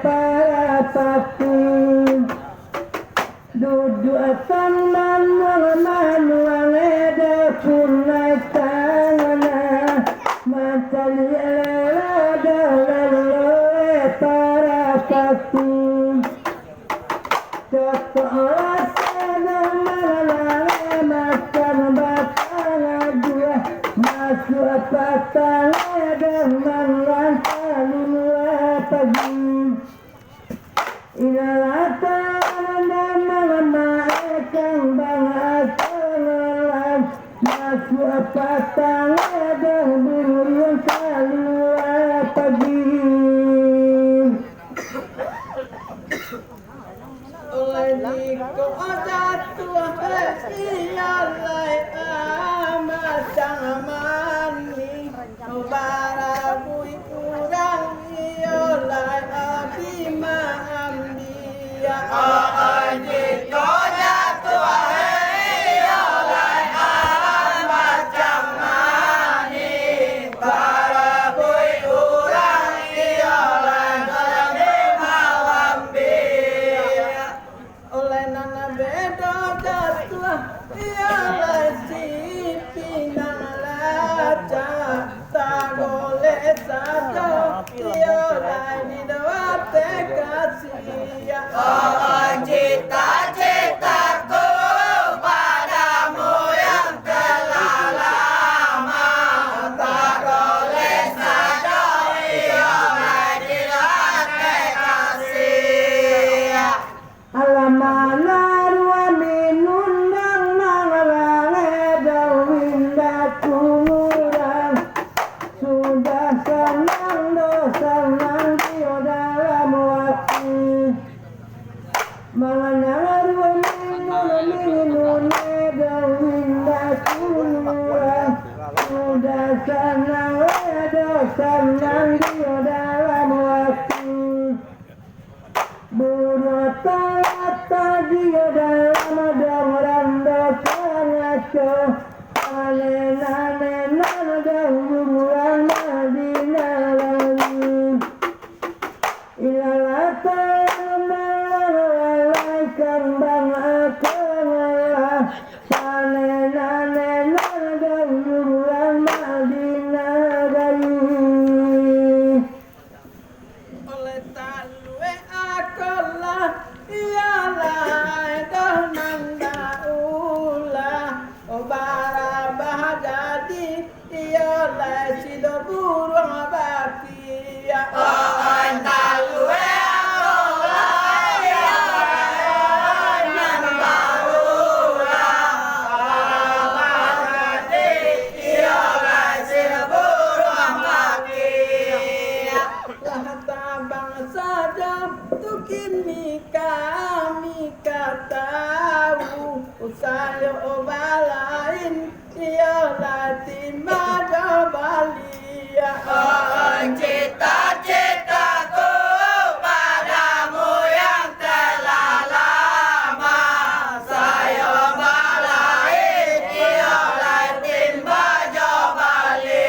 para pati Dudu asan manuang ede punai tangana Matali elo dong lelo para pati Toto asana malala makan batang dua Masuk patang dengan lantarin pagi Inalatan malam ekang bangatangan Masuk patang dengan kalua pagi oleh niko jatuh sialai amacang mani barabui kurang iolai abima ambia Jika jatuh oleh macam mani Barabui urang ialah dari malam biar oleh nana bedo jatuh iolai si pinalaja tak boleh saja iolai di doa kasih Cita-citaku padamu yang telah lama Tak boleh saja ialah dilakai kasih Alamana rua minundang mangalang edawinda kumurang Sudah senang dosanang dio dalam waktu Mangalang rua minun edawinda kumurang Sudah senang dosanang dio dalam waktu Burata dia dalam dalam dosa Nana dahuluan Madinah lagi Ilalatan melalaikan bang akan Allah Nana dahuluan Madinah lagi oleh talwe akolah ialah domanda ulah obara bahadi ialah sido burung bakia Talue akolah ialah nambaula Bahadi ialah silburung bakia tabang saja tukin kami katahu usayo obalain ialah timba jabalia Cita-citaku padamu yang telah lama Saya balai ialah timba jobalia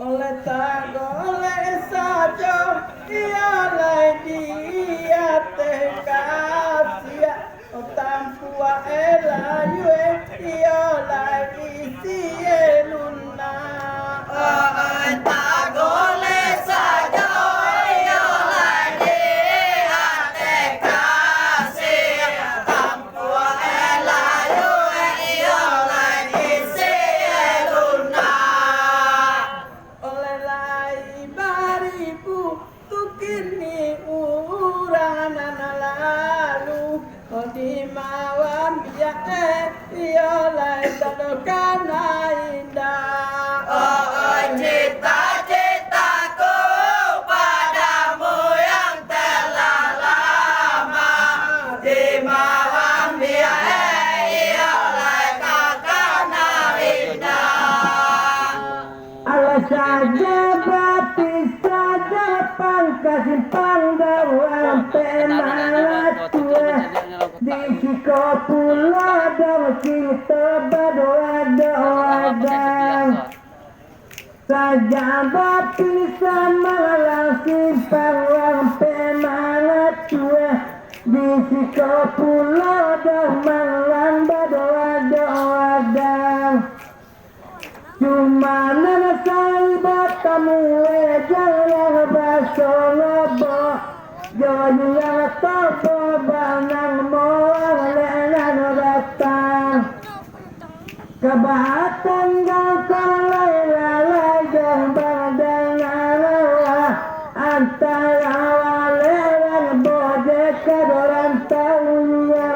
oleh tak oleh saja ialah dia tekasih tampua elayue ialah isi eluna Tak boleh saja ialah saja bisa dapat kasih pandang pemangat tua di Ciko Pulau dong kita berdoa saja bisa melangsi pandang pemangat tua di Ciko Pulau dong malam berdoa cuma nana sahibat kamu jangan bersonobo jangan tobo banang moang lenan datang kebahatan kau kalai lalai jong bandangan antara waleran bode kadoran tahunya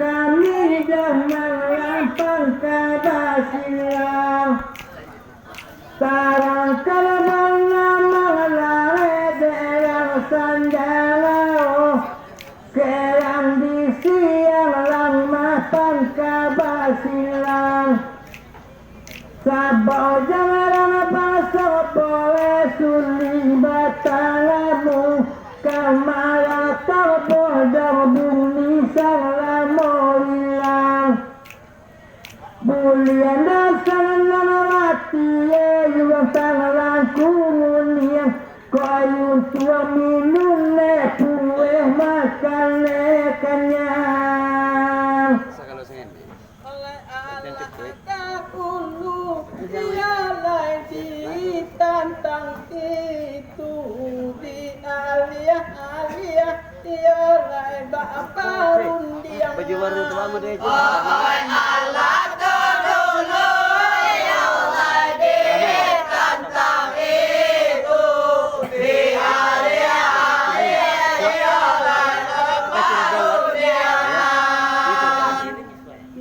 kami dah melampang kabasilang sarang kalabangnya mengalai yang sanjala kerang di siang lang mapan kabasilang sabau jangan pasok boleh suli batalamu kamala tabo bumi salah morilang bulian dasar mati juga tangan kuning kayu tua minum kue makan kenyang oleh Allah tak ulu dialai ditantang itu di alia dialai bapak rundiang baju baru tua muda Allah dulu ya Allah ditantang itu di alia dialai bapak rundiang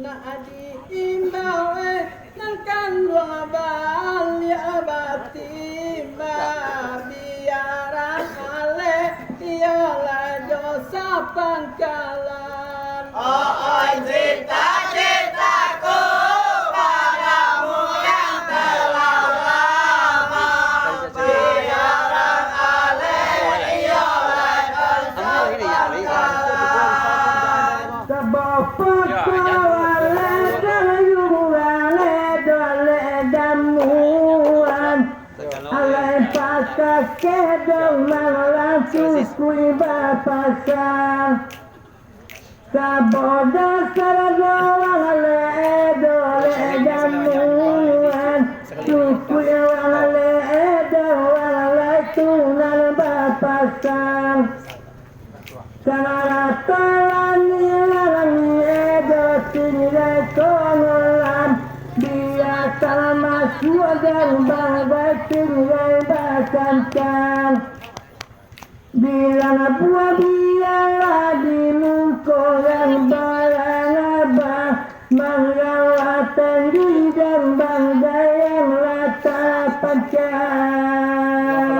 na adi imbawe nangkan dua bali abati biaran ale ialah dosa pangkalan cita-citaku padamu yang telah lama biaran ale ialah dosa pangkalan sebab pekawale dayuale dole damuan alai pakas kedong malam sukui bapasang saboda saradoang ale dole damuan sukui ale dole tunan bapasang sanaratolan nilani edo sinilai konolam biasa masuk dan bagai sinilai basancang bilang buah biarlah di muka yang barang abah mengalatan diri dan bangga yang rata pancang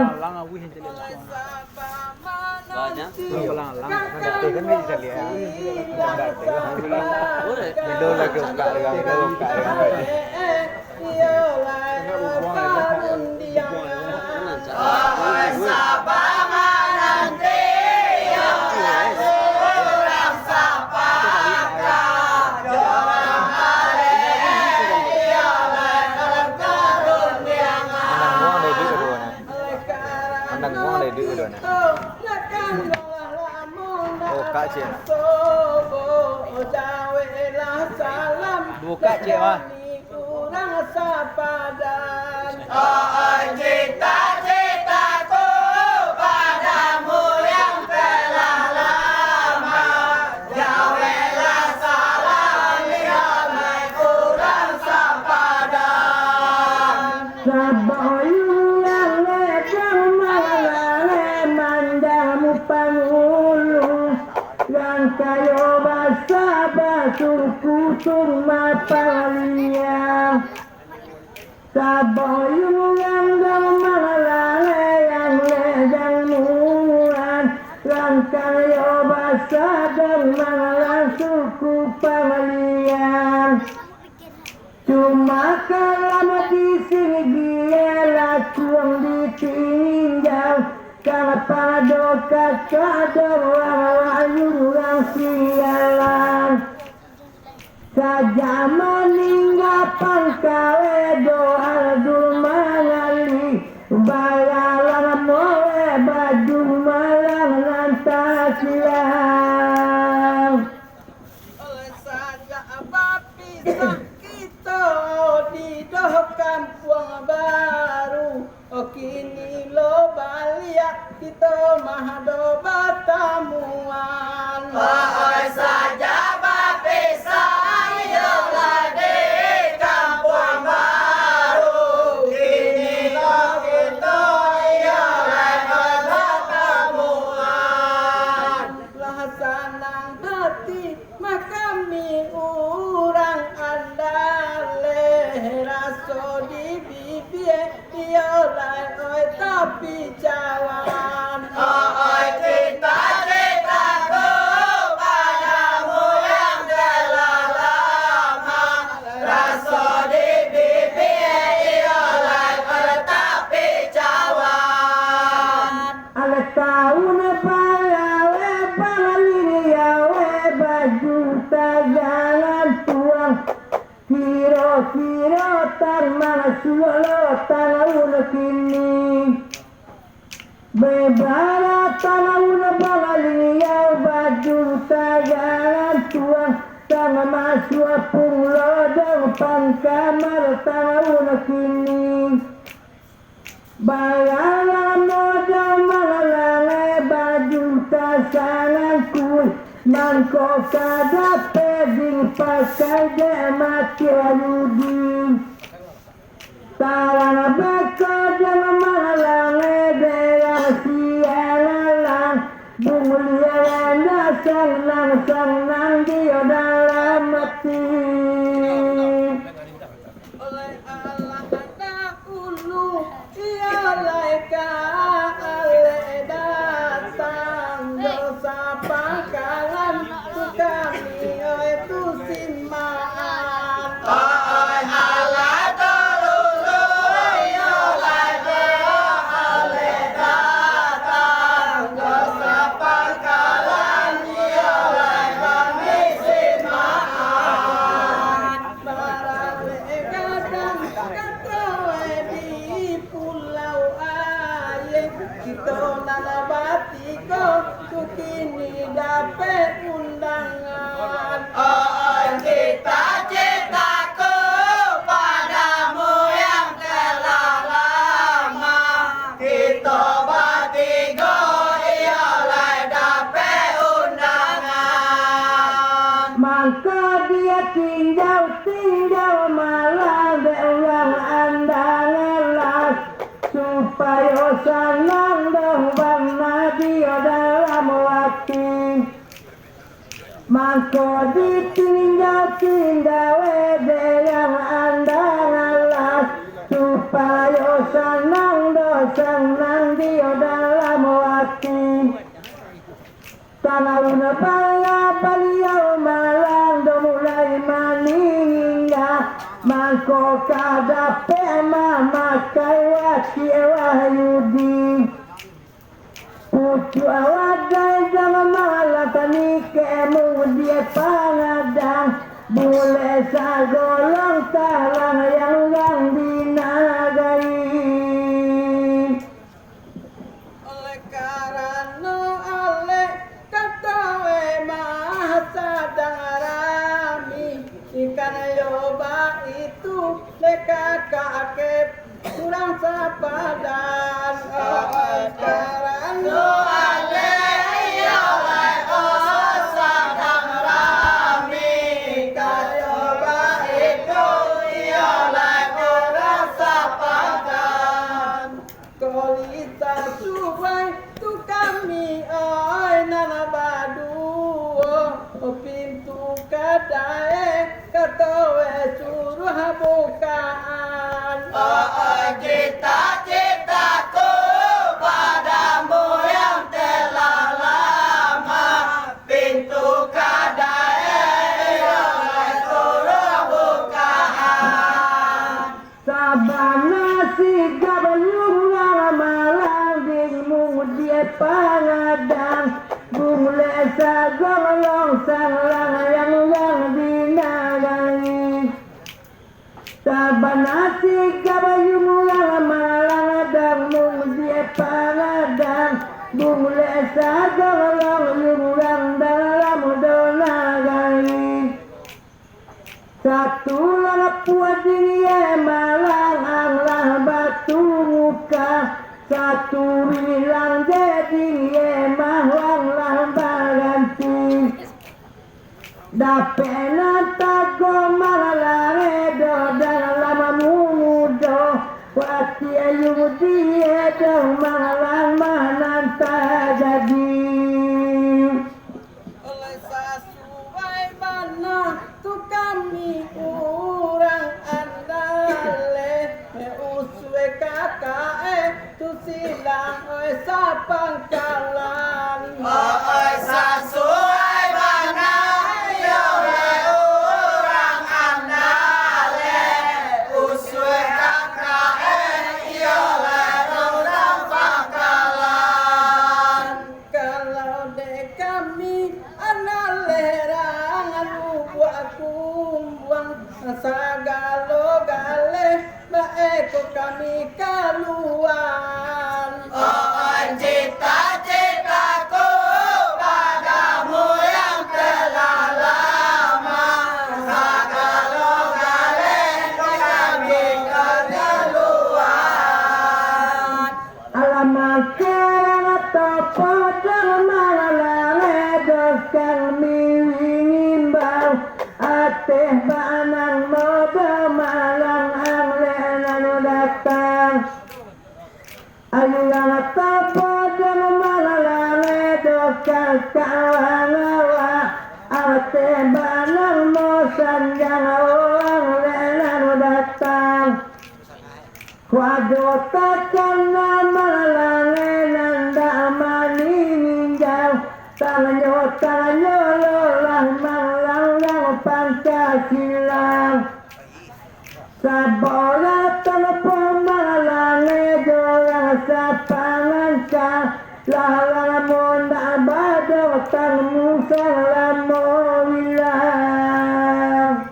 Sabama nanti nang ngong le du do na. Oh kak cik. Buka cik mah. Oh cita-citaku padamu yang telah lama, jauhilah salam yang kurang sepadan. Saboyu yang lekang malale mandamu pangulu, yang kayo basa basuh kusung mapalia. Saboyu yang malale yang lejang muan, yang kayo basa dan malah suku pangalian. Cuma kalau di sini dia kurang ditinjau, karena pada kakak orang sialan. Saja meninggalkan kale doa dumangali, bayalan moe baju malang lantas siang. Oleh saja pisah kita di doh kampung baru, kini lo balik kita mah do batamuan. Oh saja berpisah yolah di kampung baru, kini lo kita yolah bertamuan. Lah sanang hati makami urang andale, raso di bibir yolah oi tapi jalan. Oh cita-citaku padamu yang telah lama, rasa di bibir ialah tetapi cawan. Ada tahun palawe pangaliawe baju tajalan tuang, kiro-kiro tarmana sulo tahun kini. Bebara tahun pangaliawe baju tajalan tuang, sama masuk pulau dan pangkamar tahun kini. Bayaran modal malalale baju tasanganku, mangko kada peding pakai demati aludi. Tawana beko dan malalale deyang sialan, bungulian sang dia dalam mati. Oleh Allah ada ulu ialah ale datang dosa pangkalan kami itu simaan. Oh Allah tolulu yolah dia ale datang, dosa pangkalan yolah kami simaan. Barale kadang katawe di pulau aye, kita nalabati ko kini dapet undangan. Oh cita-citaku padamu yang telah lama, kita bertiga ialah dapat undangan. Maka dia tinggal malah dengan andalan, supaya senang dong warna dia dalam waktu. Maka ditinggal dengan andalan, supaya senang dia dalam waktu. Tanahun bala beliau malang do mulai maningga, mangko kada pema makai waki wahyudi. Pucu awadai jangan malah tani kemu dia pangadang, boleh sagolong talang yang binagari. oleh karena oleh kata masa darami ikan yoba itu leka kakek kurang sepadan oleh karena pintu kadai katawe suruh bukaan cita-citaku padamu yang telah lama pintu kadai suruh bukaan sabana si gabayung malang dingmu dia pangadang bule sagolong sang yang dinagani sabana si gabayung malang dangmu dia pangadang bule sagolong yang dalam donagani satu lapua dia malang anglah batu muka satu bilang jadi mahlang lambaganti dapena tago malare do dalam mudo wati ayu dia do mahlang mananta jadi oleh sasuai mana tu kami kurang andale uswe kakak tu silang oi sapang kalan oi sasuai mana yo orang andale uswe kakak yo orang pangkalan kalau de kami analerang aku buang sagalo gale baeko kami kaluan cita-citaku padamu yang telah lama sagalo gale kami keluar alamak atau podang malale dokang miwingin bau ateh banang moga malang anglenan datang ayu yang atau podang malale dokang kawangawa ateh banang mo sanjang anglenan datang Waduh takkan malange nanda mani ninjau tanyo lolah malang Pancasila sabola telepon malange dolang sapanganca lalang bado tamu salamu wilayah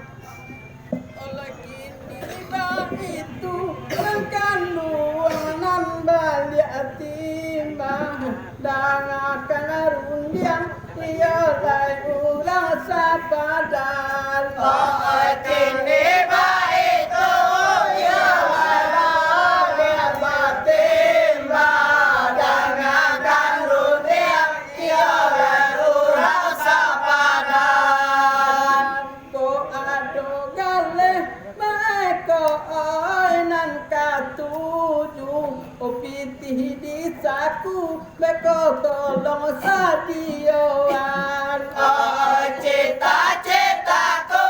oleh kini bah itu langkan luangan balik timbang dangakan rundiang tiada ulang sabadan kini itu ya lihat batin badangan rutin ya urang sapadan ko ado gale maeko oinan katuju opiti di saku beko tolong sadioan cita-citaku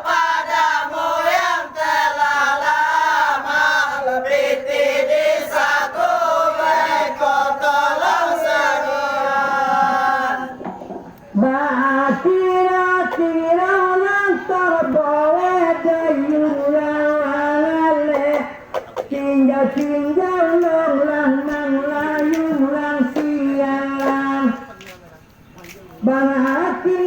padamu yang telah lama piti di saku beko tolong sedian Kira-kira lantar boleh dayung tinggal nonglang nang layung lang siang bang hati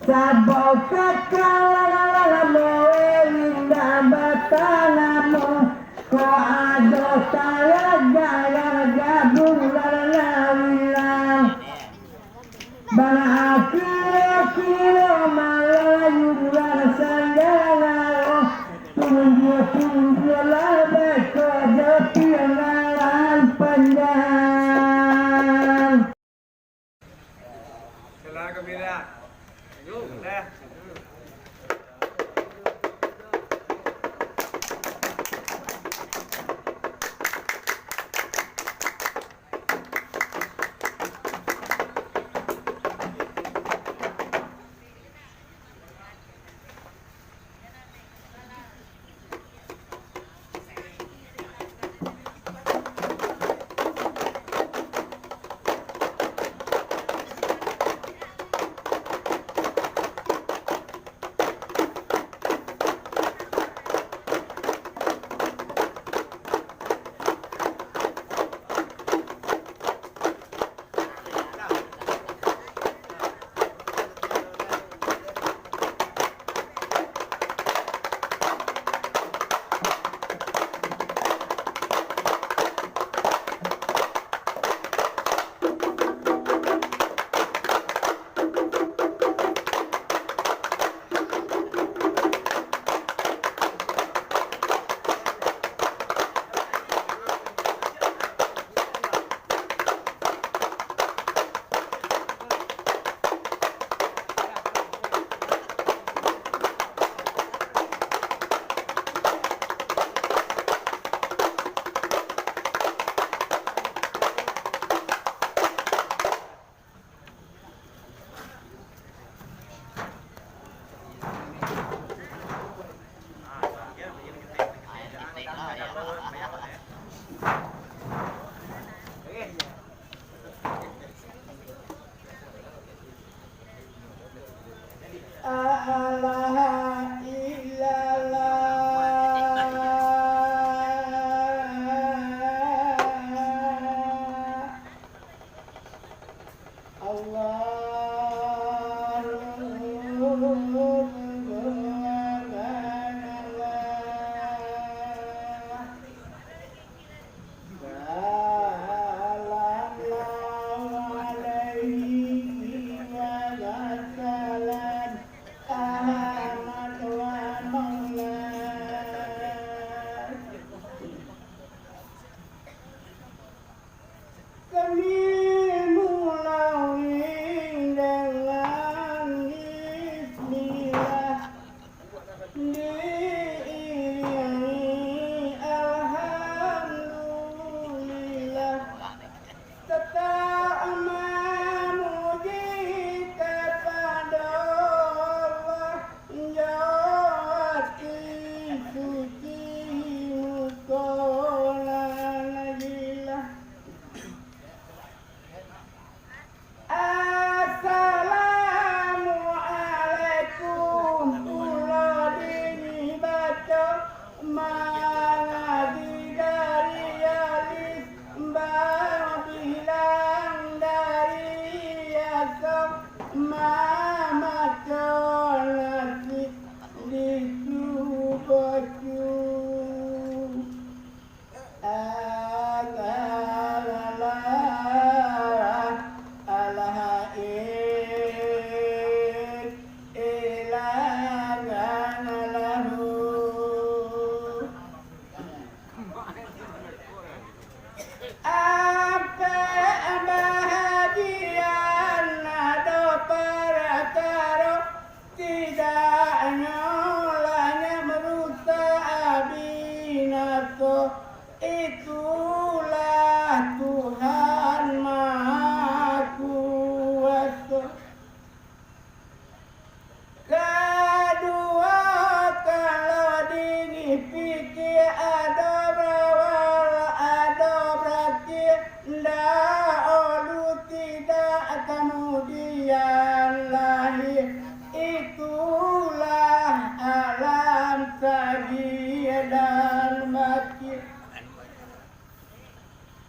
Saboka kalala moelinda batanamu ko ado talaga gabung lalawilang bana akiro malayu rasandana tunjuk labe ko jotiangan panjang Kelar gembira. Yuk, dah.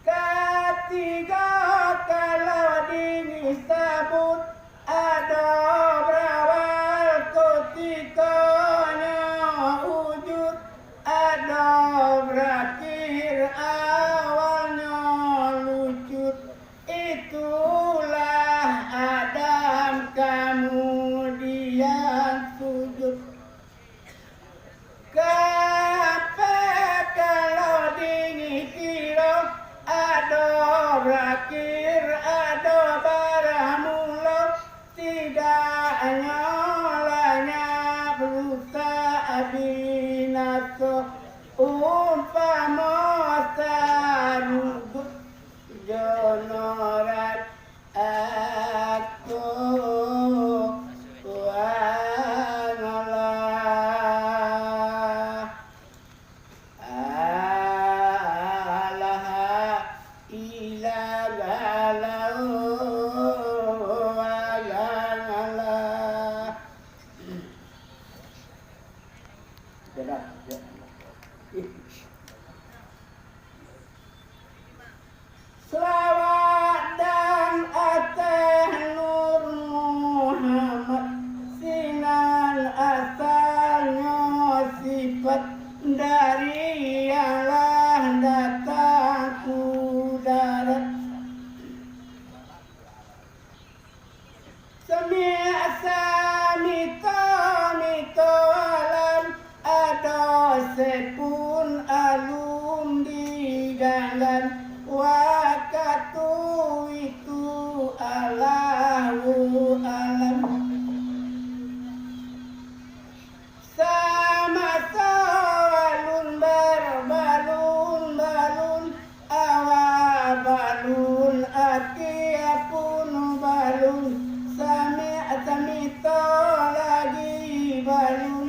Ketiga kalau disebut ada berapa kemudian sujud. Kapan kalau dikira ada berakhir ada baramulo tidak nyolanya berusaha binaso umpama sarugut jonorat aku Selawat dan atas Nur Muhammad sinar asalnya sifat dari Allah datang ku darat Samito alam ada sepun alum di jalan waktu itu Allahu alam sama balun awa balun pun balun samito lagi balun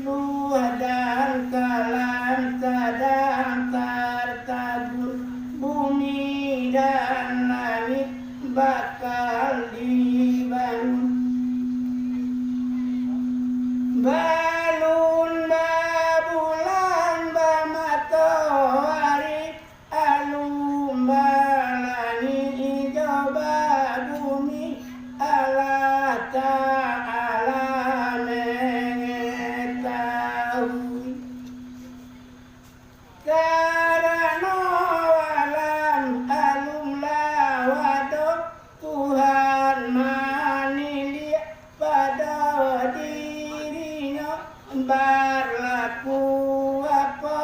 luah dan kalam sedang tertabur bumi dan langit bakal dibangun balun bulan matahari alum langit hijau bumi Allah Ta'ala mengetahui karena alam alum lawado Tuhan manilia pada dirinya berlaku apa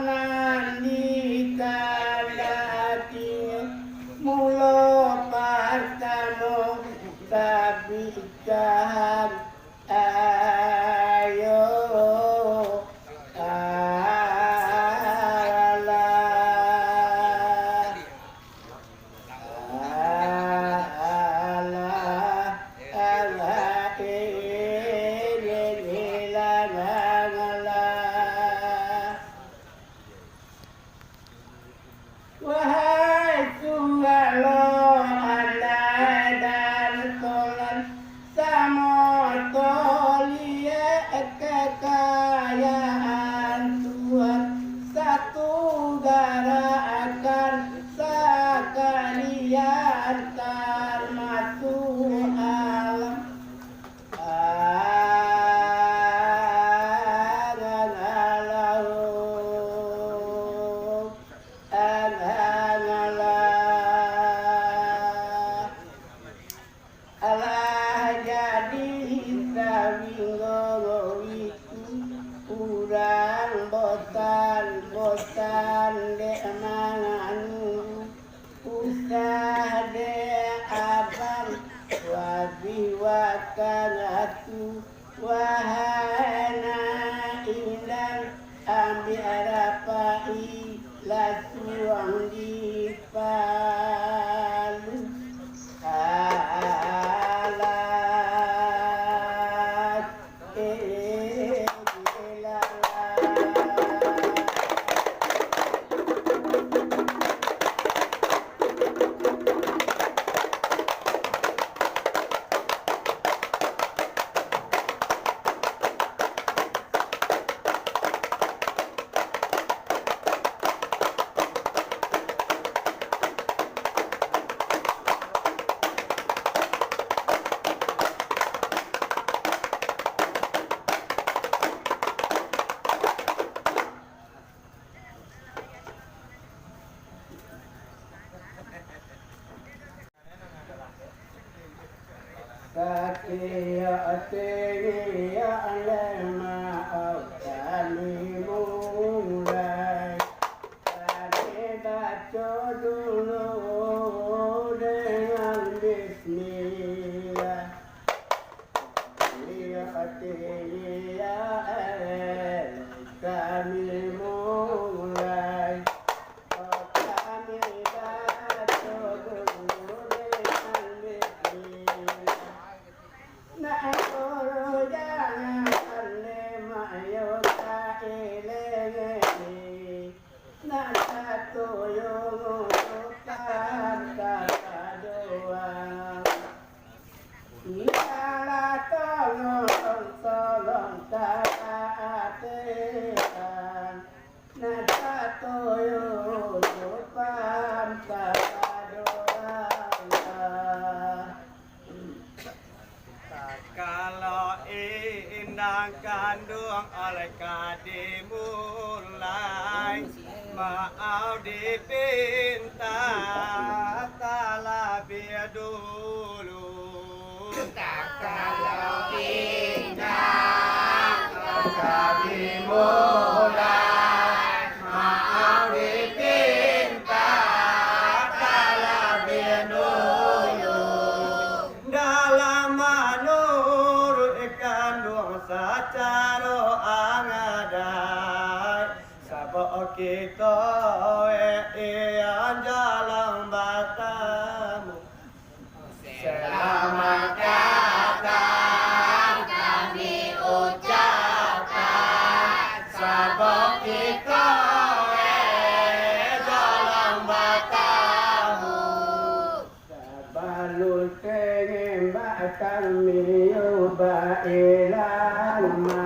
nanti kadatinya mula pertama kebijakan ayo Wahai Tuhan andai dan tolan sama tolia kekayaan Tuhan satu garakan sekalian termasuk alam Allah jadi sawinggo itu urang bosan dek manganu usah dek abang wabi wakanatu wahana indan ambil rapai lasuang di palu Kaki ya tinggi ya lema kami mulai kami baca dulu dengan Bismillah ya tinggi ya kami mulai kami baca dulu dengan Bismillah. Nah, jangan lema yo ta ileni. Nah, satu yo ngutupan kata doa. Nala tolong taatikan. Nah, satu yo ngutupan kata doa. Kalau inang kandung oleh dimulai maaf dipinta talabia dulu. Kalau inang dimulai maaf dipinta talabia dulu. Dalam manur kandung secara angadai sabok kita yang jalan batamu selamat datang kami ucapkan sabok kita jalan batamu. Balul tengembak kami ubah ilama.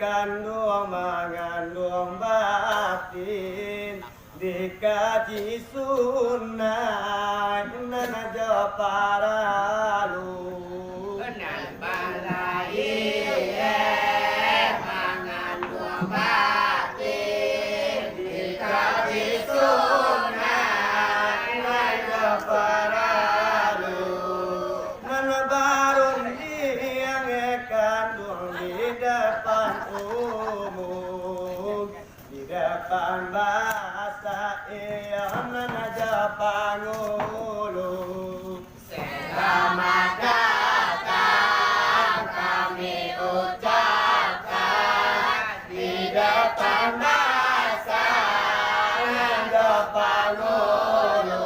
Kandung mengandung batin dikaji sunnah nanaja para lu Kenal balai mengandung batin dikaji sunnah nanaja para lu nanabarun yang kandung di depan umum di depan bahasa yang nanaja pangulu. Selamat datang kami ucapkan di depan bahasa nanaja pangulu.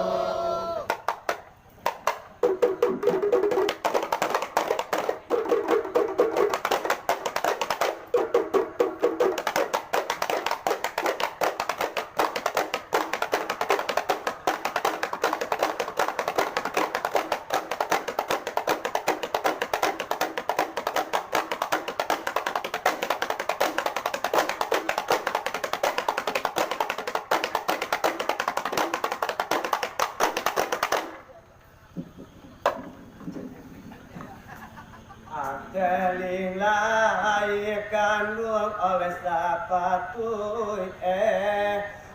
Teling lahirkan luang oleh sepatu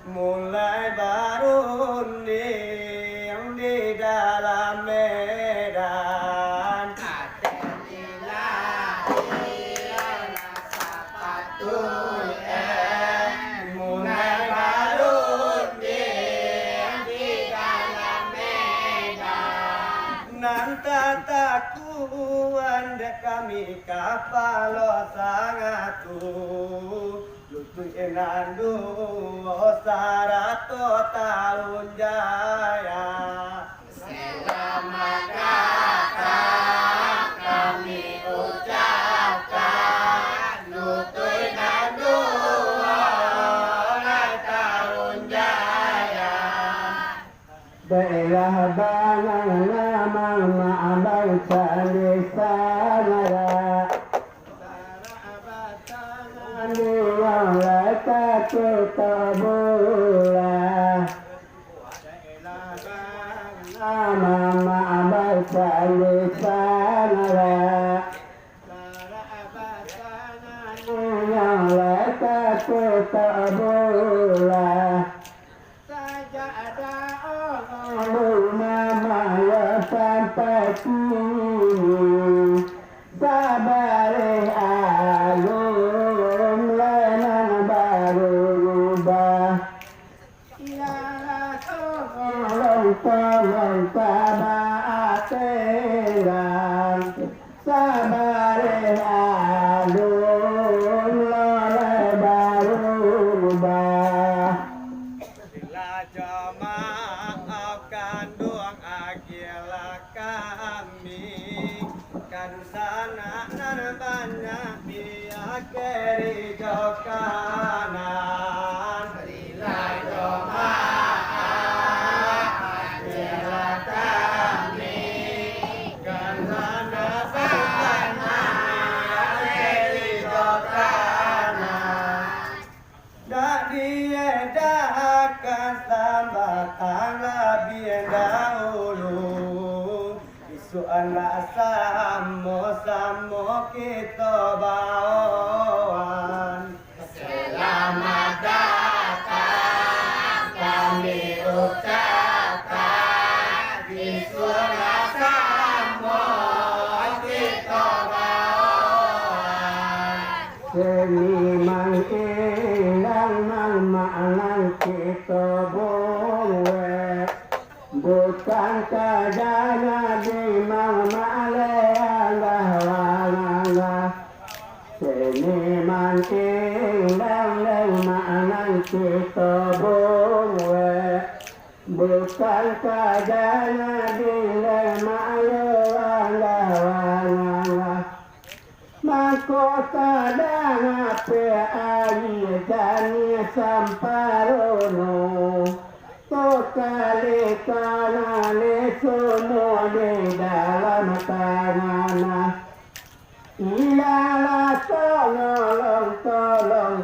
mulai baru di dalam medan. Teling lahirkan sepatu mulai baru di dalam medan. Nanti takuan dek kami kapal sangatu lutu enandu sarato tahun jaya. Selamat datang kami ucapkan Lutui dan dua tahun jaya. Daerah bangang namang maabang sa lisanara. Aniyang lata kita bola. Namang maabang sa lisanara. Aniyang lata kita bola. Mama sampai kini sabare alum lenan baru ubah tolong tabateran sabare alum lenan baru ubah. Maafkan doang akhirat kami kan sana nan banyak biar keri jokanan Berilah doa akhirat kami kan sana banyak biar keri jokanan dak diedakan sambatan lebih dahulu isu anak samo kita bawahan. Selamat datang kami ucapkan di surga semua kita bawahan. Seniman ilang ng maalang kita buwe. Bukan kadana di mamaleang seniman ilang ng maalang kita buwe. Bukan kadana di mamaleang Mahkota dan api jani samparono Tokali kanale semua di dalam tangan Ilalah tolong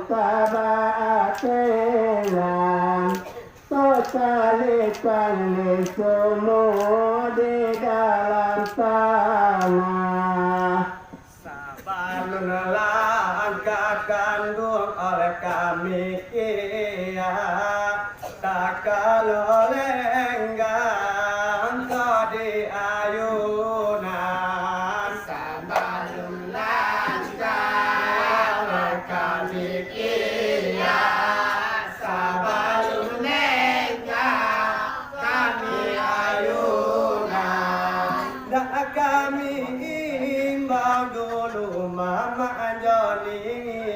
kabatelan Tokali kanale semua di dalam tanah Langkah kandung oleh kami kia tak kalau lenggang kau di ayunan Sabalum langkah oleh kami kia Sabalum lengkah kami ayunan dak kami imbau dulu mama Joni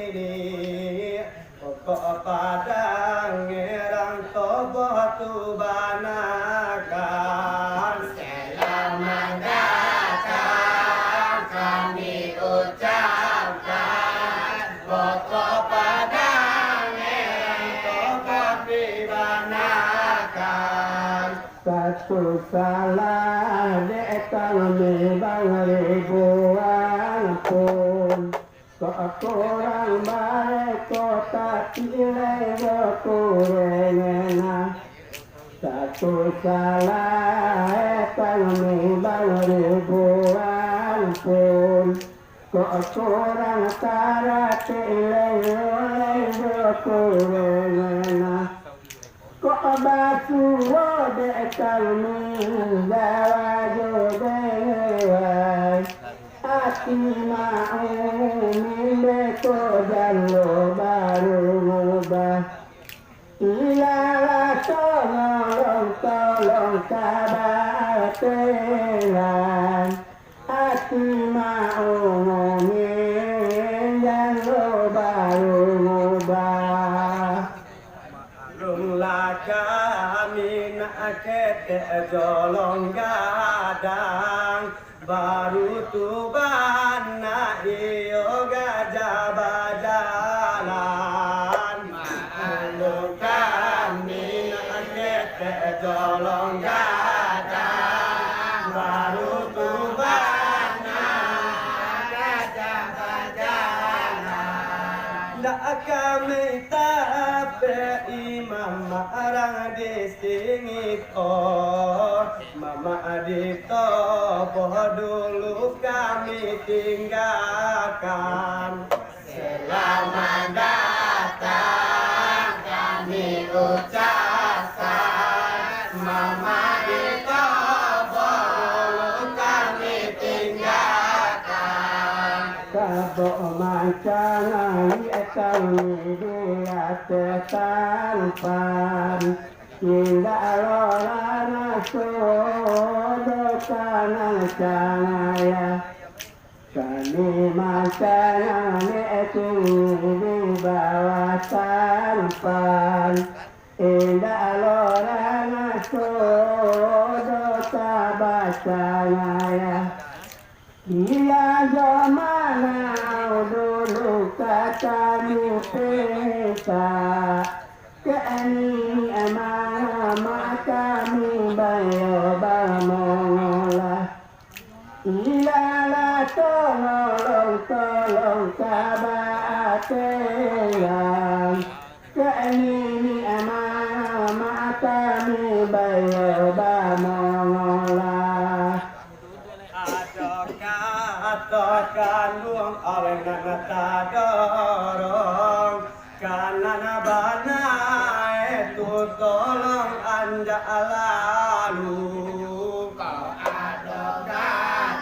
ini pokok padang ngerang toboh tu banakan. Selamat datang kami ucapkan pokok padang yang toboh dibanakan. Satu salah datang membang ribuan pun Kekurang baik kota pilih berkurengena Satu salah datang membang ribuan pun Kekurang tarat pilih berkurengena Kok basuh dekal mendawa jodewai Hati mau mimbeto jalur baru mubah Ilalah tolong kabatelan Hati mau mimbeto jalur baru mubah Itulah kami nak kete jolong gadang baru tuban na iyo gajah bajalan malu kami nak kete jolong gadang baru tuban na gajah bajalan dak kami tape imam marang di sini mama adito dulu kami tinggalkan selamat datang kami ucapkan mama adito dulu kami tinggalkan kabok mancangan kami dua tetanpan tidak lorana sodokan cahaya kami mancangan itu di bawah sampan tidak lorana sodokan cahaya dia zamana dulu kata peta kami amanah kami bayo bamola ilala tolong kabatelang kami amanah kami bayo bamola Atokan luang alengan tadorong kanan bana itu tolong anda lalu kau adokan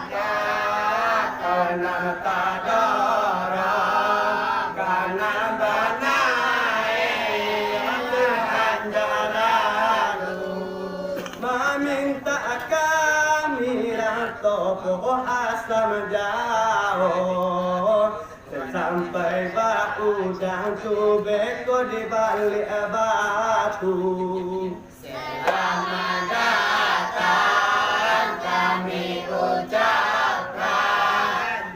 kanan tadorong kanan bana itu anda lalu meminta kami topo asam jauh sampai bau dan tubeko di balik batu selamat datang kami ucapkan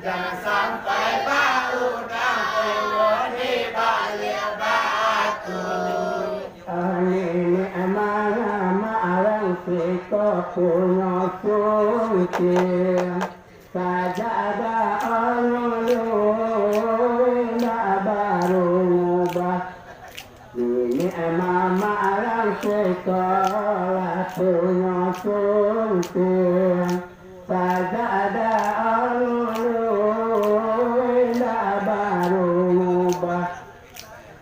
jangan sampai bau dan tubeko di balik batu ini amanah marang siko punya fungsi sajada Allah baru ubah ini mama orang sekolah punya fungsi sajada Allah baru ubah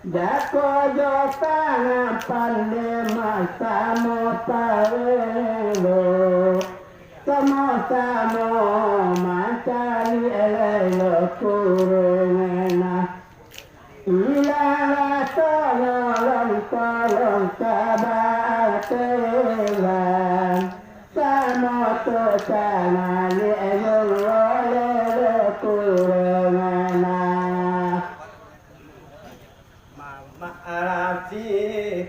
Jako jotana pande masa motawelo Samo macari elelo kurengena Ilala tolong kabatelan Samo to sana elelo kurengena Maafkan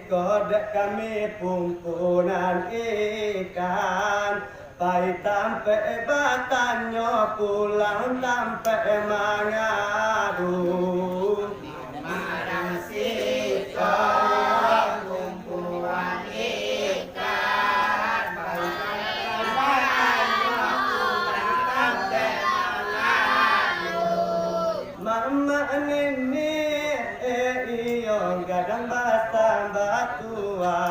kodek kami pungkunan ikan Pai tampe batanyo pulang tampe mangadu Marang siko kumpulan ikan Pai tampe batanyo pulang tampe mangadu Mama nini iyo gadang basah batua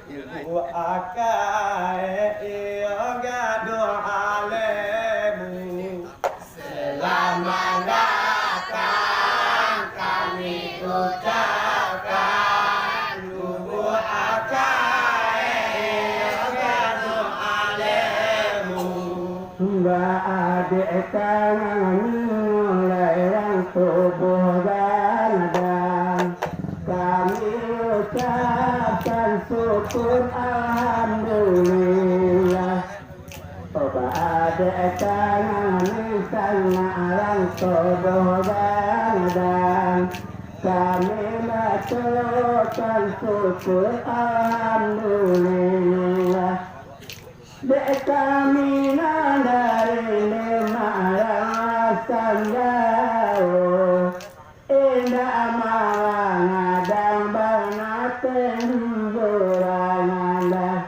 Ibu akai iyo gado alemu Selamat datang kami ucapkan Ibu akai iyo gado alemu Mbak adik tangan mulai yang tubuh dan kami ucapkan syukur alhamdulillah Oba ada tangan sana alang tubuh dan kami aturakan syukur alhamdulillah. Dek kami dari marah sanggau indah malang adang banaten burangandah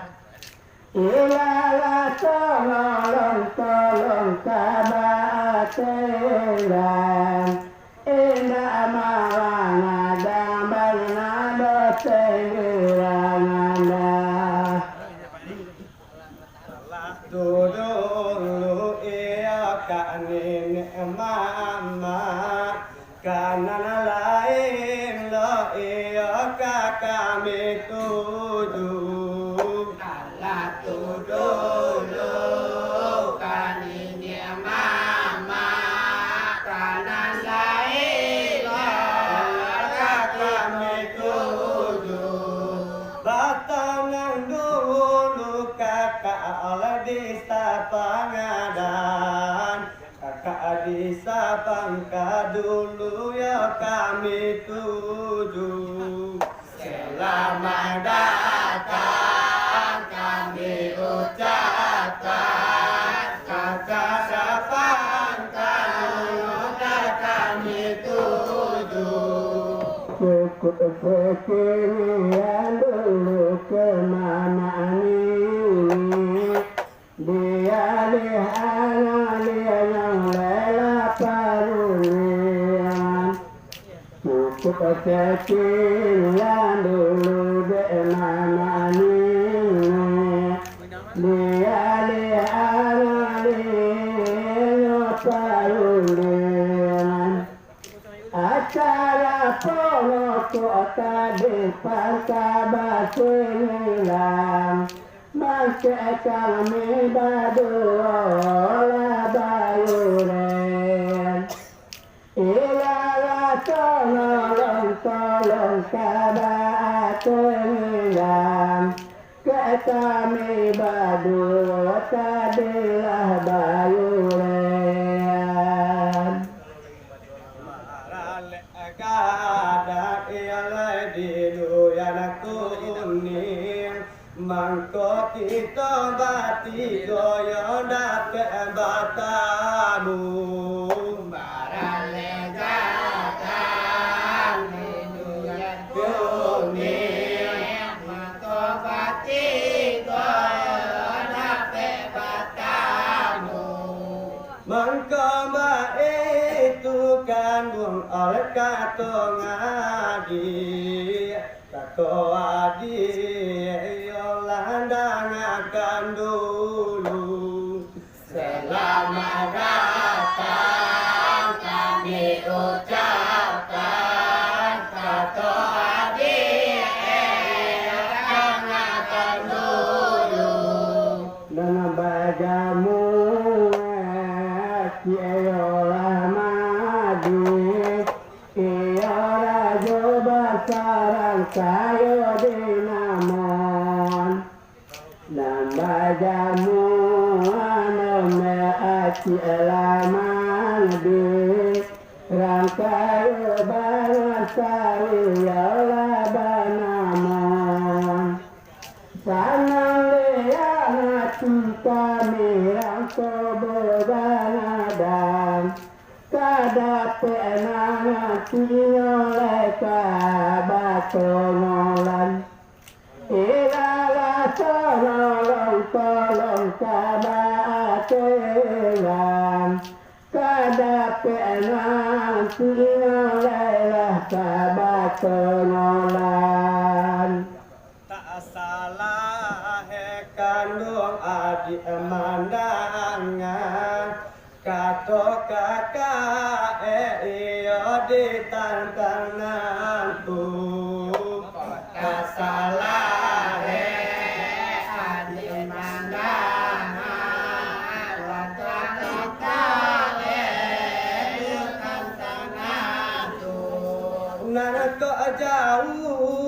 ilala tolong kabatelan indah malang adang banaten burangandah dulu ia kanin mama kanan lain lo ia kami tuju Allah dulu kanin mama kanan lain lo kami tuju batang dulu kakak ala desa pangadan kakak desa pangka dulu ya kami tuju selamat datang kami ucapkan kakak sapangka dulu kami tuju cukup sekian dulu kemana ini dia yang lela parunian cukup sekian dulu kemana ini dia yang parunian acara kota di Pangkabasulilan Maka kami badola bayuren Ilala tolong kabatulilan Kami badola tadilah bayuren Kada ialah dilu yang kuning mangko kita bati goyo dapat batamu barale datang dilu yang kuning mangko bati goyo dapat batamu mangko itu kandung oleh kato ngadi kato adi yolandang akan dulu selamat datang kami ucapkan kato adi yolandang akan dulu dengan bajamu Yola madi Yola joba sarang kayo dinamon Namba jamu anome aci elaman di Rangkayo bangan sari yola banamon Sanang liana cinta mirang sobodanadang Kadape nangan tinyolai kabatonolan Ilala tolong kabatelan Kadape nangan tinyolai kabatonolan salah kandung adik mandangan kato kakak iyo di tantanganku kasalah adik mandangan kato kakak di tantanganku narko jauh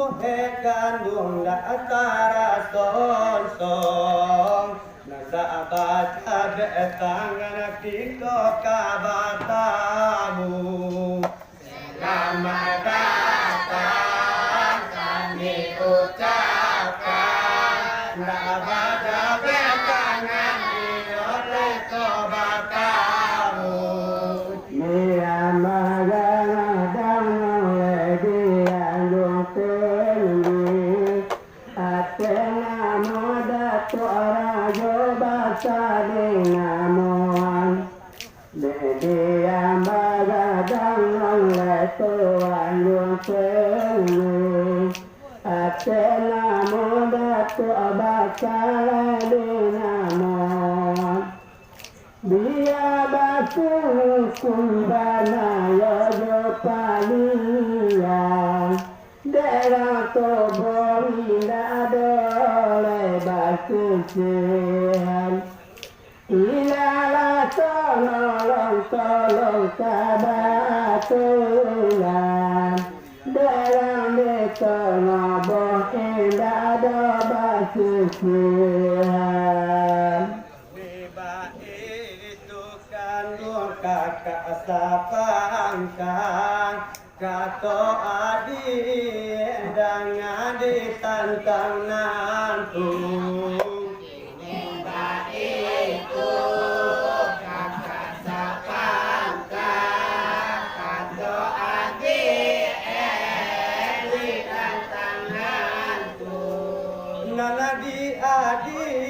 kandung antara sonsong nasa baca tangan kiko kabatamu selamat datang salingamon để magadang ang letuan yung seni atena moda tu abakala dinamon dia batu kumbana yojo palian daerah toborinda dole batu sihan ilala tolong kabatulan dalam detono bohin dado batu sihan kakak sapangkan kato adi endang adi tantang nantu Nimba itu kakak sapangkan kato adi edi tantang nantu nanadi adi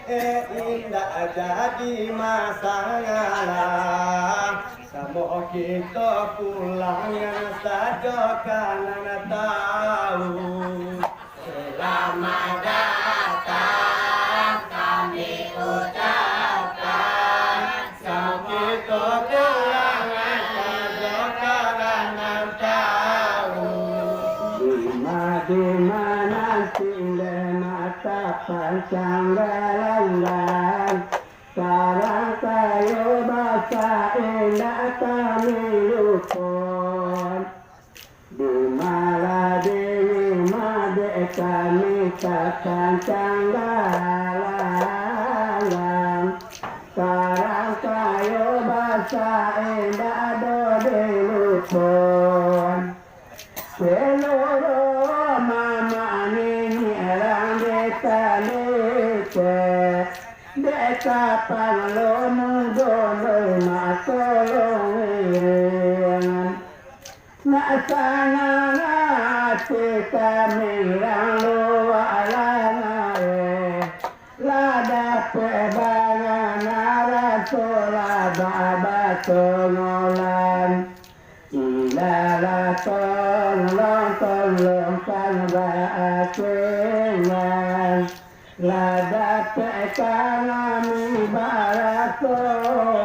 indah jadi masalah samo kita pulang yang saja karena tahu selamat datang kami ucapkan samo kita pulang yang saja karena tahu di mana sile mata pancang galang sekarang kayu basah indah kami luput di malah dewi made kami takkan canggalang sekarang kayu basah indah dode luput seluruh mama ini erang detalite deka panglomu dole matolong iringan nasana nate kami ranglo alangare lada pebangan arasola baba tongolan ilala tolong kan baakengan lada pekanami barato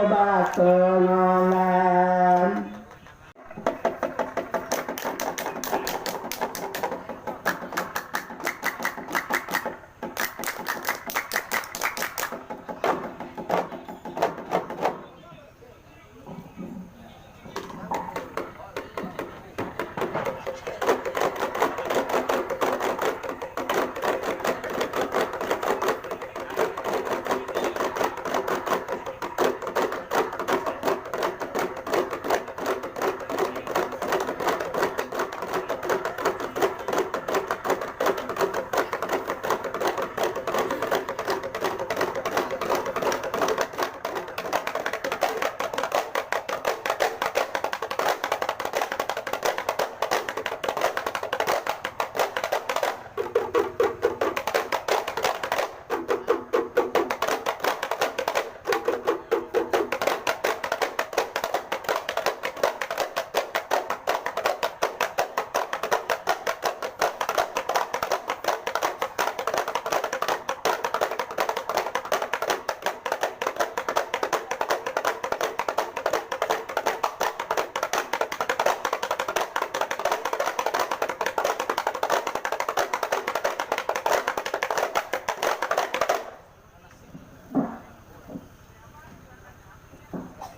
batongolan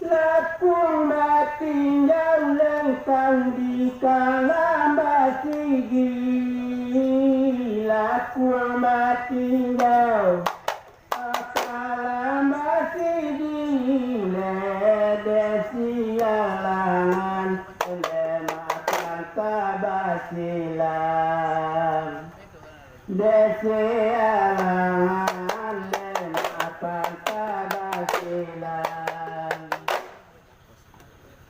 Lakung tinggal lengkang di kalam basigi lakung tinggal kalam basigi desi alangan lematan kabasilan desi alangan lematan kabasilan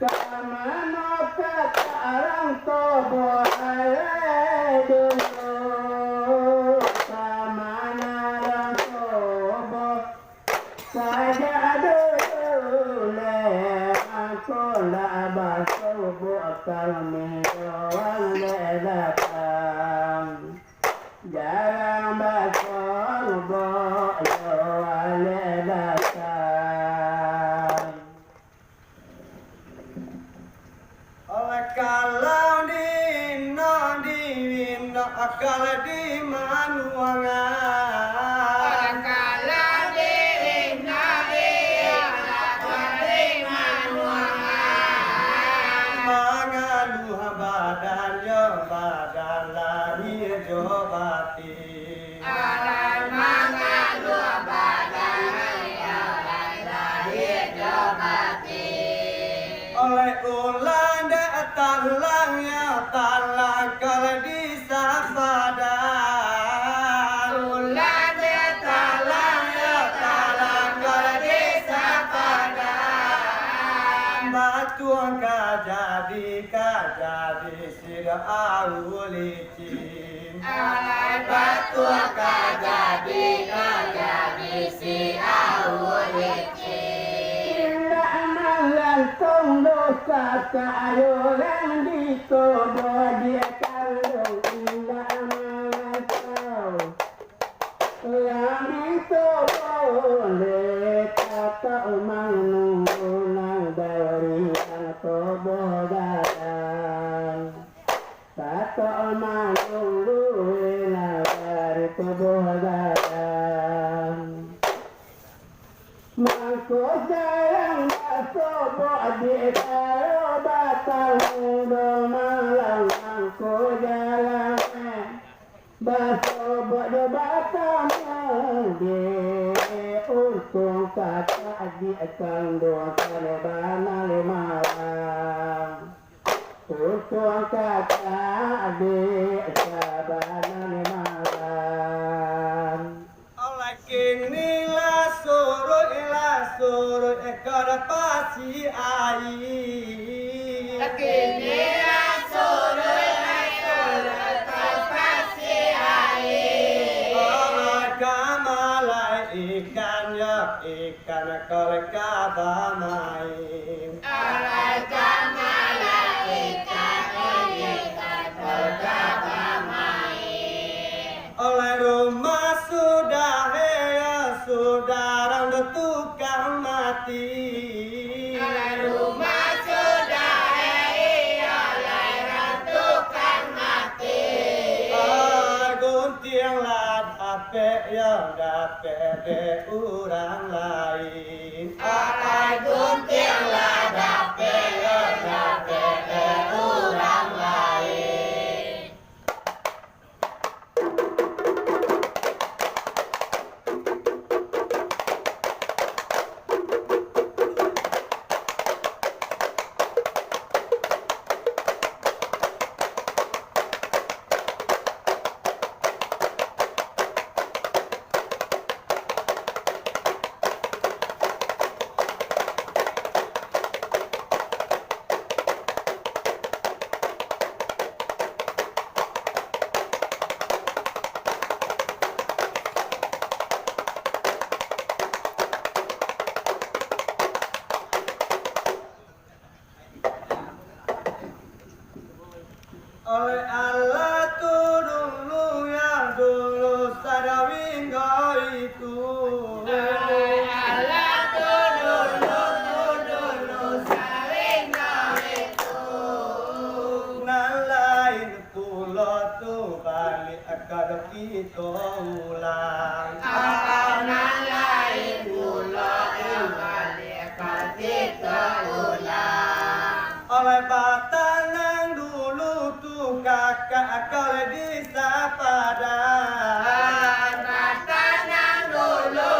kamano katarang tobo ay dulu kamanarang tobo tuang kajadi sida awulicin. Alai batuang kajadi si awulicin. Indah melantong dosa kayoran ditodo dia kandung. Indah melantong yang ditodo oleh kata mangunang dari tobo datang. Kata mangunang dari tobo datang. Mangko jarang tobo di karo batang do malang. Mangko jarang baso bodo batang de untung kata di kandung kalebana malang. Untung kata di kalebana malang. Oleh kini la surut ekor pasi ai. Kini ikan kole kabamain. alai kamala ikan kole kabamain. Oleh rumah sudah orang tukang mati. Oleh rumah sudah oleh tukang mati. Guntiang lah dape de orang lain. Alai gunting lah dape de orang lain. Oleh Allah turun lu yang dulu sadawinggo itu. Allah dulu sawinggo itu. Nan lain pulo tu balik akad kita ulang. Nan lain pulo balik kita ulang. Oleh batang nang dulu tu kakak kau disapadang. Tanang dulu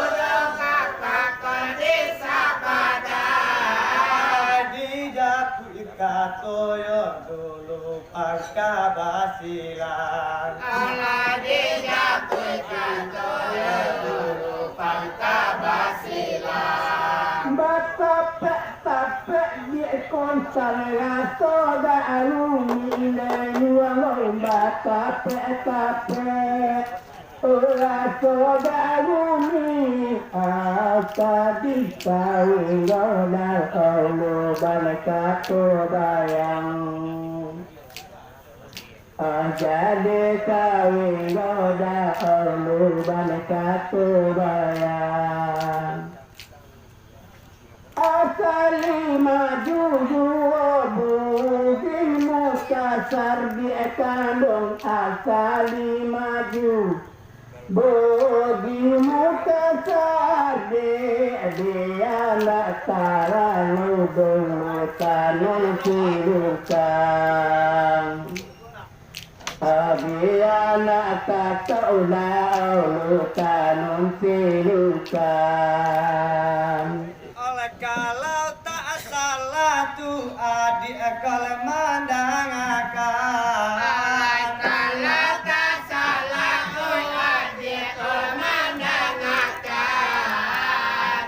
kakak desa padang. Di jakui katoyo dulu pangka basilan. Ala dijakui katoyo dulu pangka basilan. Bapak dia koncal soda alumi nyuang bapak ora soda alumi apa dikawin goda Allah balakato bayang. Jadi kawin goda Allah balakato bayang. Asali maju bugil mukasar di kandung. Asali maju bugil mukasar dia nak taranu dong tanun kirukan. Abiana kataula tanun kirukan. Kalau tak salah tu adik kalau mandangkan. Kalau tak salah adik mandangkan.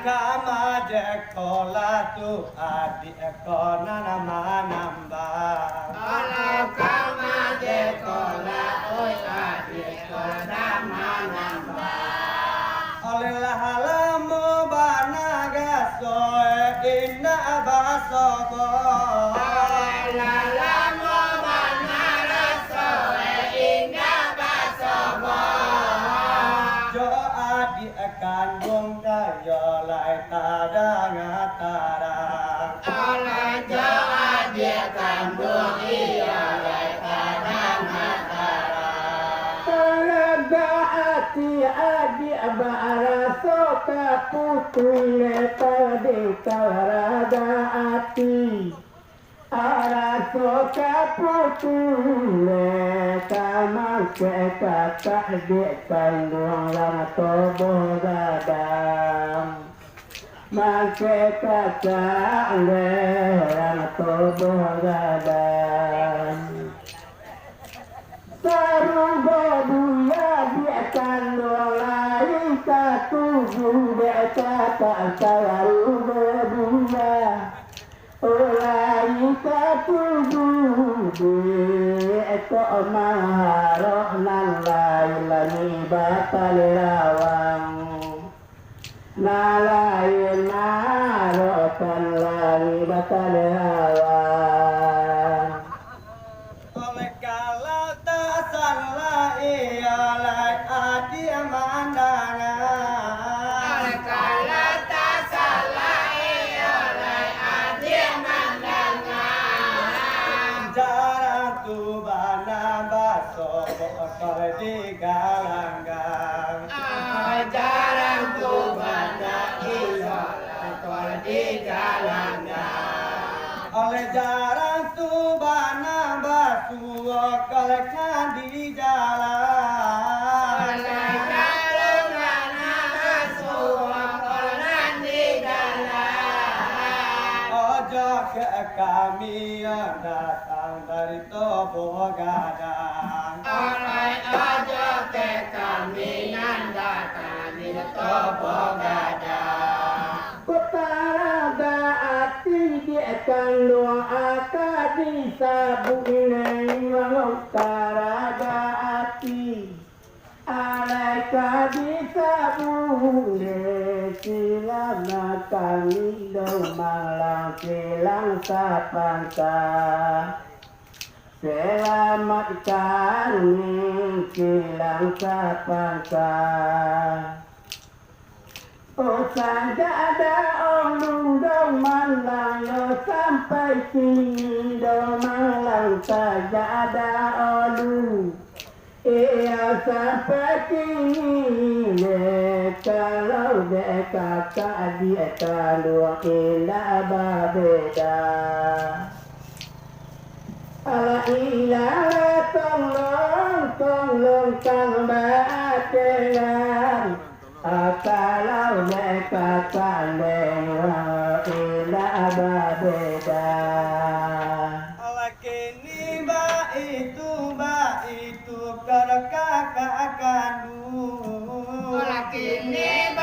Kama sekolah tuh adik kona nama nambah. Kalau kau mah sekolah, oi adik nama nambah. Oleh lahalamu banaga soe indah basobo. Lalamu banara soe indah basobo. Jo adik kandung daya lai tada ngatarang. Oleh jo adik kandung iya lai kadang ngatarang. Talaga ati adi baraso kaputule tadi talaga ati araso kaputule kama kata di kandung lang tobo gadang make kata lang tobo gadang sarung babuya dia kandung lain katuju dia kata sarung babuya lain katuju dia maharoh nan lain lani batal lawang nalain maharoh kan lani batal lawang. Oleh kalau tak salah iya lai adik mandangan. Kalau tak salah iya lai adik mandangan. Jarang tu bana baso bokol di galanggang. Jarang tuh banda iya lai kol di galangan. Oleh jarang tu bana basu bokol di jalan. Ojo ke kami yang datang dari Tobo Gadang. Oleh ojo ke kami nan datang di Tobo Gadang. Kutaraga ati dia kandung akadi sabu ini mengutaraga ati alai kadi sabu sila kami dong malang silang sapangka selamat kami silang sapangka. Oh saja ada orang dong malang sampai sini dong malang saja ada orang iya sampai sini kalau dekat dia kalau indah berbeda. Ala ilah tolong kang batean. Kalau dekat dewa ilah berbeda. Ala kini ba itu kalau kakak kandung. Kini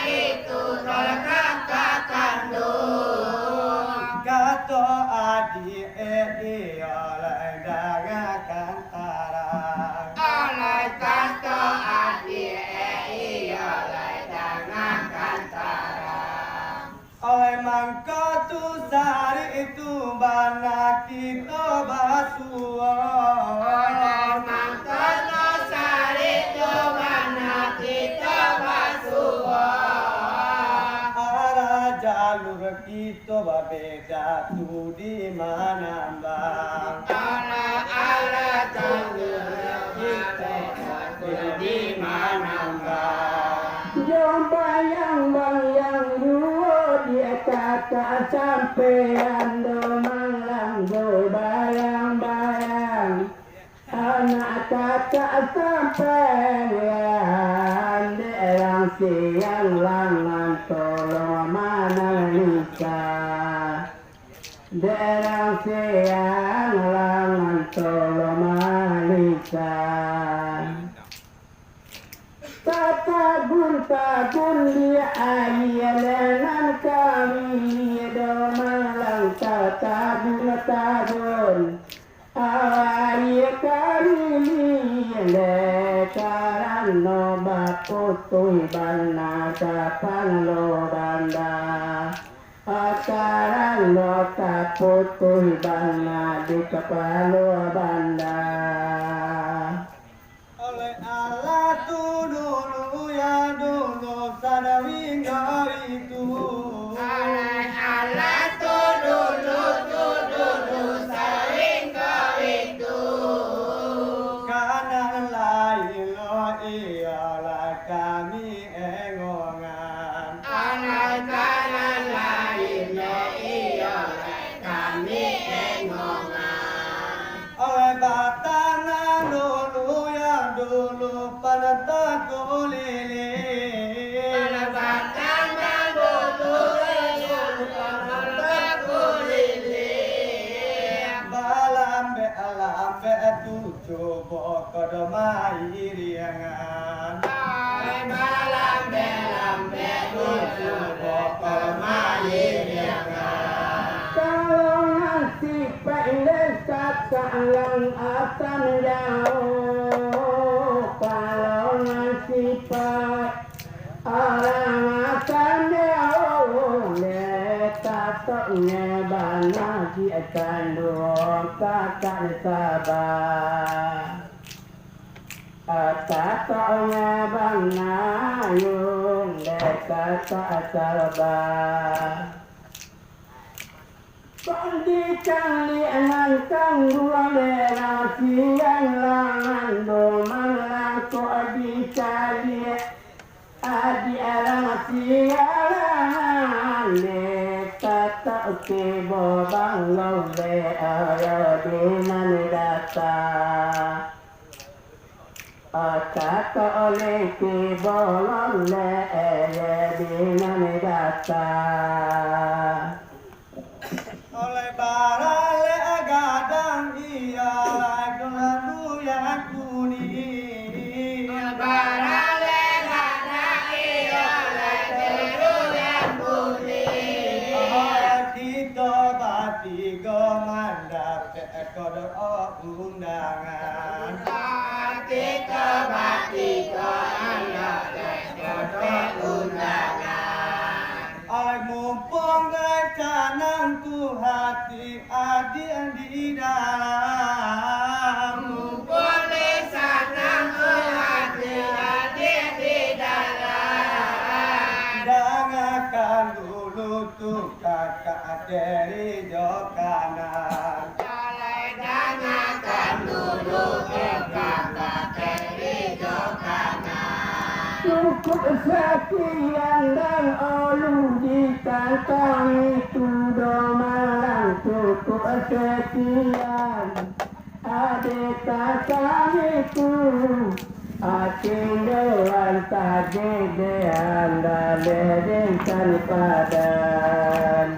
itu kalau kakak kandung. Gato adik dia lai dagakan tarang. Oleh kata adik iya lai dengan kantarang. Oleh mangko tu sari itu bana kita basuah. Oleh mangkono sari jomana kita basuah. Arah jalur kita berbeda tu di mana bang. Ala jalur kita di mana bang. Jom bayang dua dia kata sampean malang bayang anak kata sampean derang siang langan tolong mana nikah derang siang langan tolong mana nikah. tagun dia ayyanan kami domalang tagun awaya kami le karan no bakutui bana kapan lo banda akaran lo kaputui bana di kepala banda. Oleh Allah tu dulu ya dulu sadawi itu. Oleh Allah tu dulu sadawi itu. Karena lain lo ialah kami engongan. Oleh karena lainnya ialah kami engongan. Oleh batangan dulu ya dulu pada takulili. Oleh batangan dulu ya pada takulili. Balambe alambe tu coba kodamai riangan. Lambe tu coba kodamai riangan. Kalau nanti pendek katakan akan jauh. Kalau nanti orang akan jauh. Katanya bana dia akan doang takkan sabar. Katanya bana yung kata sabar. Pandikan lianan kang dua lera siang langan doman langko dicari adi arang siang le kata uke bobang lombe ayo dinan data kata oleh ke bolong le dinan data. Oleh barale agadang ialah keladu yang kuning. Barale gadang ialah keladu yang kuning. Kita bati gomanda tekod undangan. Kita bati gomanda tekod undangan. Oleh mumpung canang tu hati adik di dalam. Boleh sanang hati adik di dalam. Dengarkan dulu tu kakak dari jok kanan. Dengarkan dulu kakak dari jok kanan. Cukup sekian dan olu di kantong itu domalang cukup sekian adik kakak itu akindoan tagedean daledengkan padan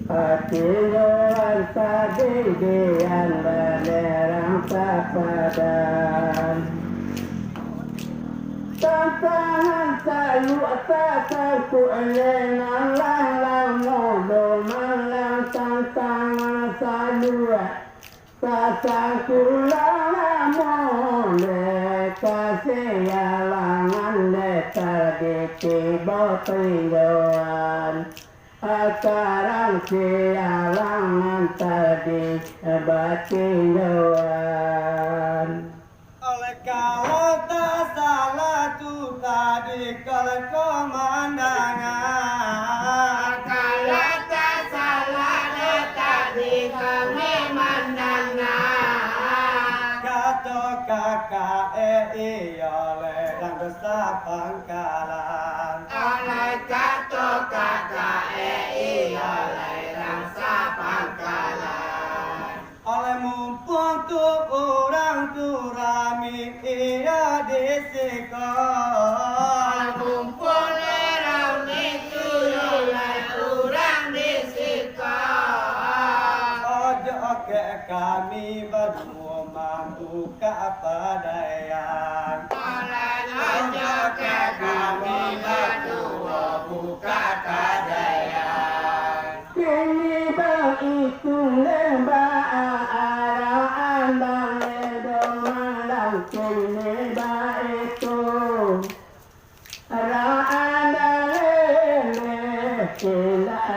akindoan tagedean dalerang padan. Tantangan salu atakan ku elenan lang modo malang tantangan salu tasang ku lang mole kasih yalangan letar di botindoan akarang sialangan tadi batindoan. Oleh kalau tak salah tu tadi kalau komandangan. Kalau tak salah tadi kami mendengar. Kata kakak oleh dan besar pangkalan. Oleh kata kakak oleh rasa pangkalan. Oleh mumpung tu orang tu rami ia di sekolah. Mumpung orang itu oleh orang di sekolah. Ojo ke kami berdua mampu kepadaian. Oleh ojo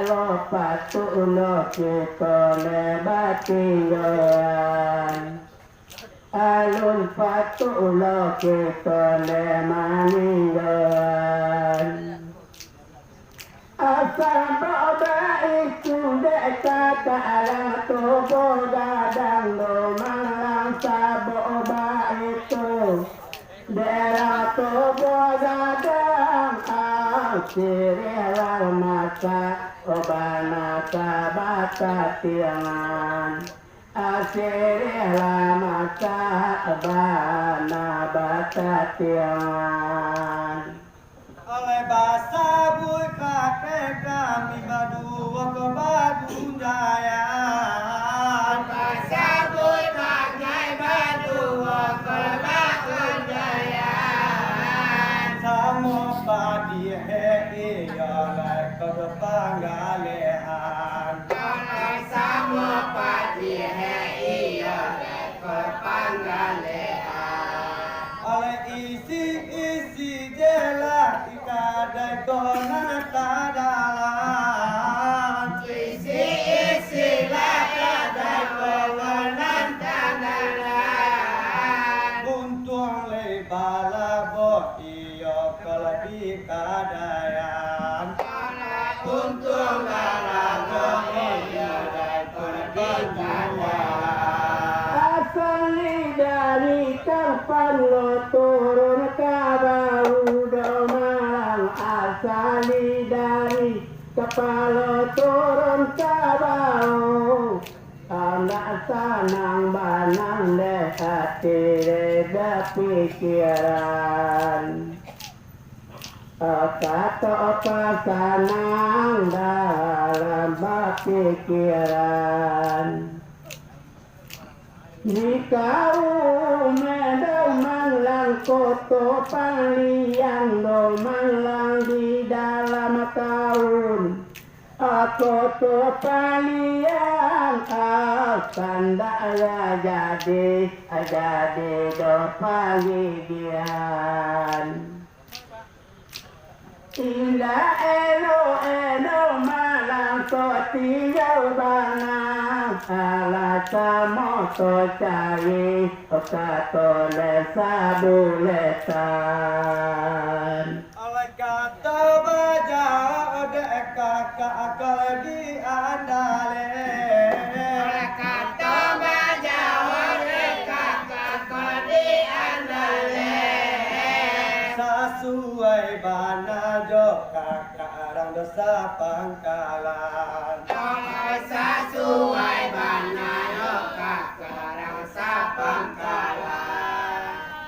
lo patu lo kita lebatian alun patu lo kita lemanian asal boba itu dekat alam tubuh gadang lo malang saboba itu daerah tubuh gadang sirih masa obana sabata tiangan asirih masa obana bata tiangan oleh bahasa bui kakek kami badu ke badu jaya bahasa bui kakek badu ke badu jaya samo padi he iya lai ke panggalehan oleh samo padi he iya ke panggalehan oleh isi jelas ikadai kona tadalan isi lakadai pengenan tadalan untung le bala bo iyo kalabi kadayan untung lalago iya dan perbincangan asali dari kapan lo turun ke bau domalang asali dari kepala turun ke bau anak sanang banang deh hati reda pikiran kata sanang dalam pikiran jika medang koto paliang domang di dalam tahun koto paliang akan jadi do pagian indah elo malang kotiau banang alata moto cari okato lesa buletan oleh kata baja dek kakak akal di andale oleh kata baja oleh kakak kodi andale sesuai bana jo kakak arang dosa pangkalan oleh sesuai banayo kakak rasa pangkalan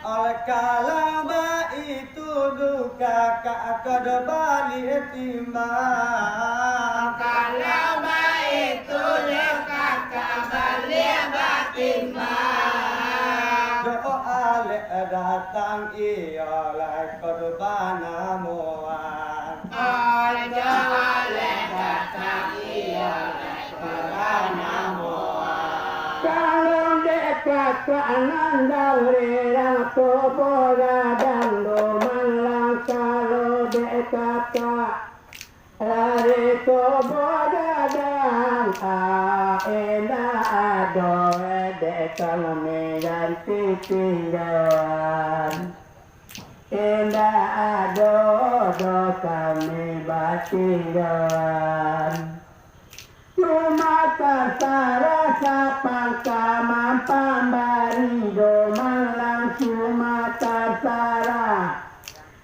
oleh kalamba itu duka kakak balik timbang kalau itu le kakak balik batimbang doa le datang ialah korbana muan oleh oleh datang iya berbana muat kalau dekat ke anandang rerang toboga dan domalang kalau dekat ke lari toboga dan aena adoe dekal medan titinggalan indah ado do kami batinggalan cuma tertara sapang kamam pambari domalang cuma tertara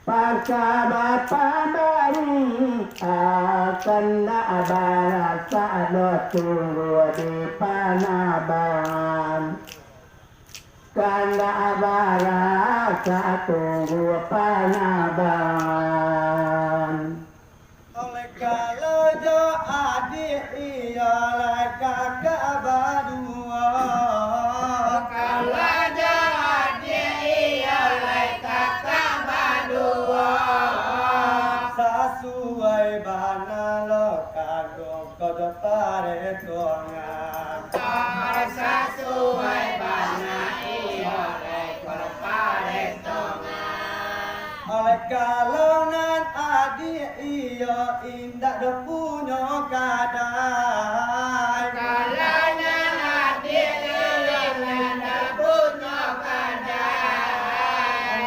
pangkaba pambari akan barasa do tunggu di panabangan kanda barasa tunggu panabangan oleh kalau jo adik ialah kakak berdua kalau jadi iya le kakak berdua sesuai bana lo kagum kode pare tuangan oleh sesuai bana iya le korpare tongan oleh kalau nan adik iya indah dah punya kadai. Kalanya adik iya punya kadai.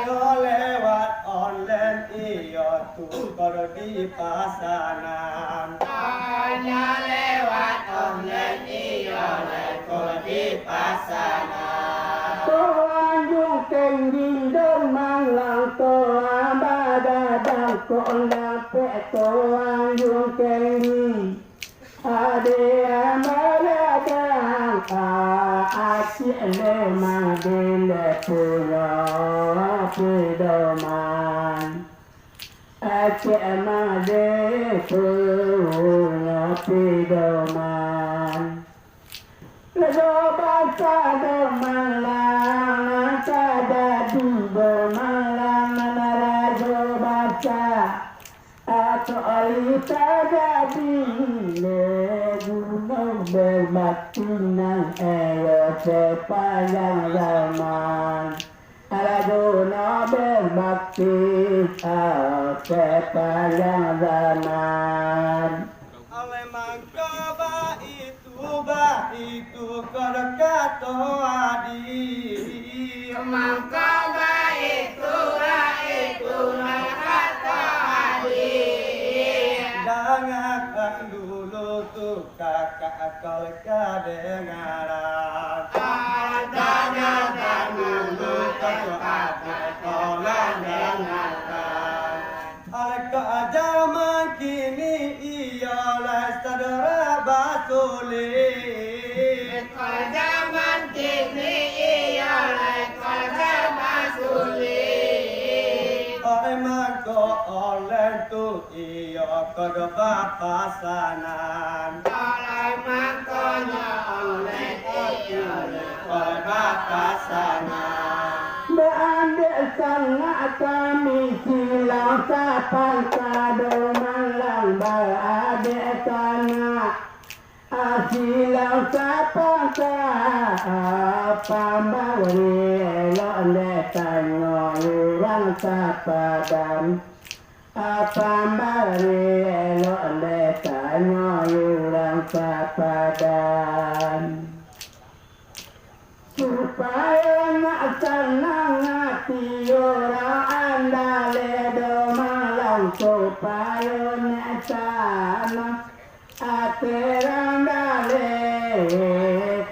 Ayo lewat online iya tukar di pasaran. Hanya lewat online iya lekor di pasaran. Tuhan yung kengging domang lang Tuhan badadang ko lape Tuhan yung kengging ade amaladang asyik memang bila punya pedoman asyik memang dia punya pedoman. Lagu bangsa Malang, tada di Malang, lagu bangsa atau oli tada di gunung berbakti nang sepanjang zaman. Lagu no berbakti sepanjang zaman. Ale mangko ba itu kada kato adi. Mangka itu kata adik. Dangakan dulu tuh kakak kau kedengaran. Dangakan dulu tuh kakak kau kedengaran. Ale ke zaman kini ialah saudara basulit. Zaman kini iya lekor zaman sulit. Emang ko oleh tu iya kada papasanan. Oleh mangkonya oleh iya lekor Papasanan. Beandek sangat kami silang sapan kado malang beradek sangat silang sapan apa bawri elok tanya orang sapadam apa bawri elok tanya orang sapadam supaya nak senang hati orang andale do malang supaya nak senang hati andale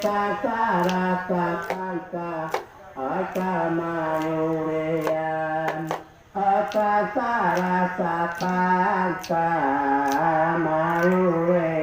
kakara kakangka akamayurian akasara sapangka mayurian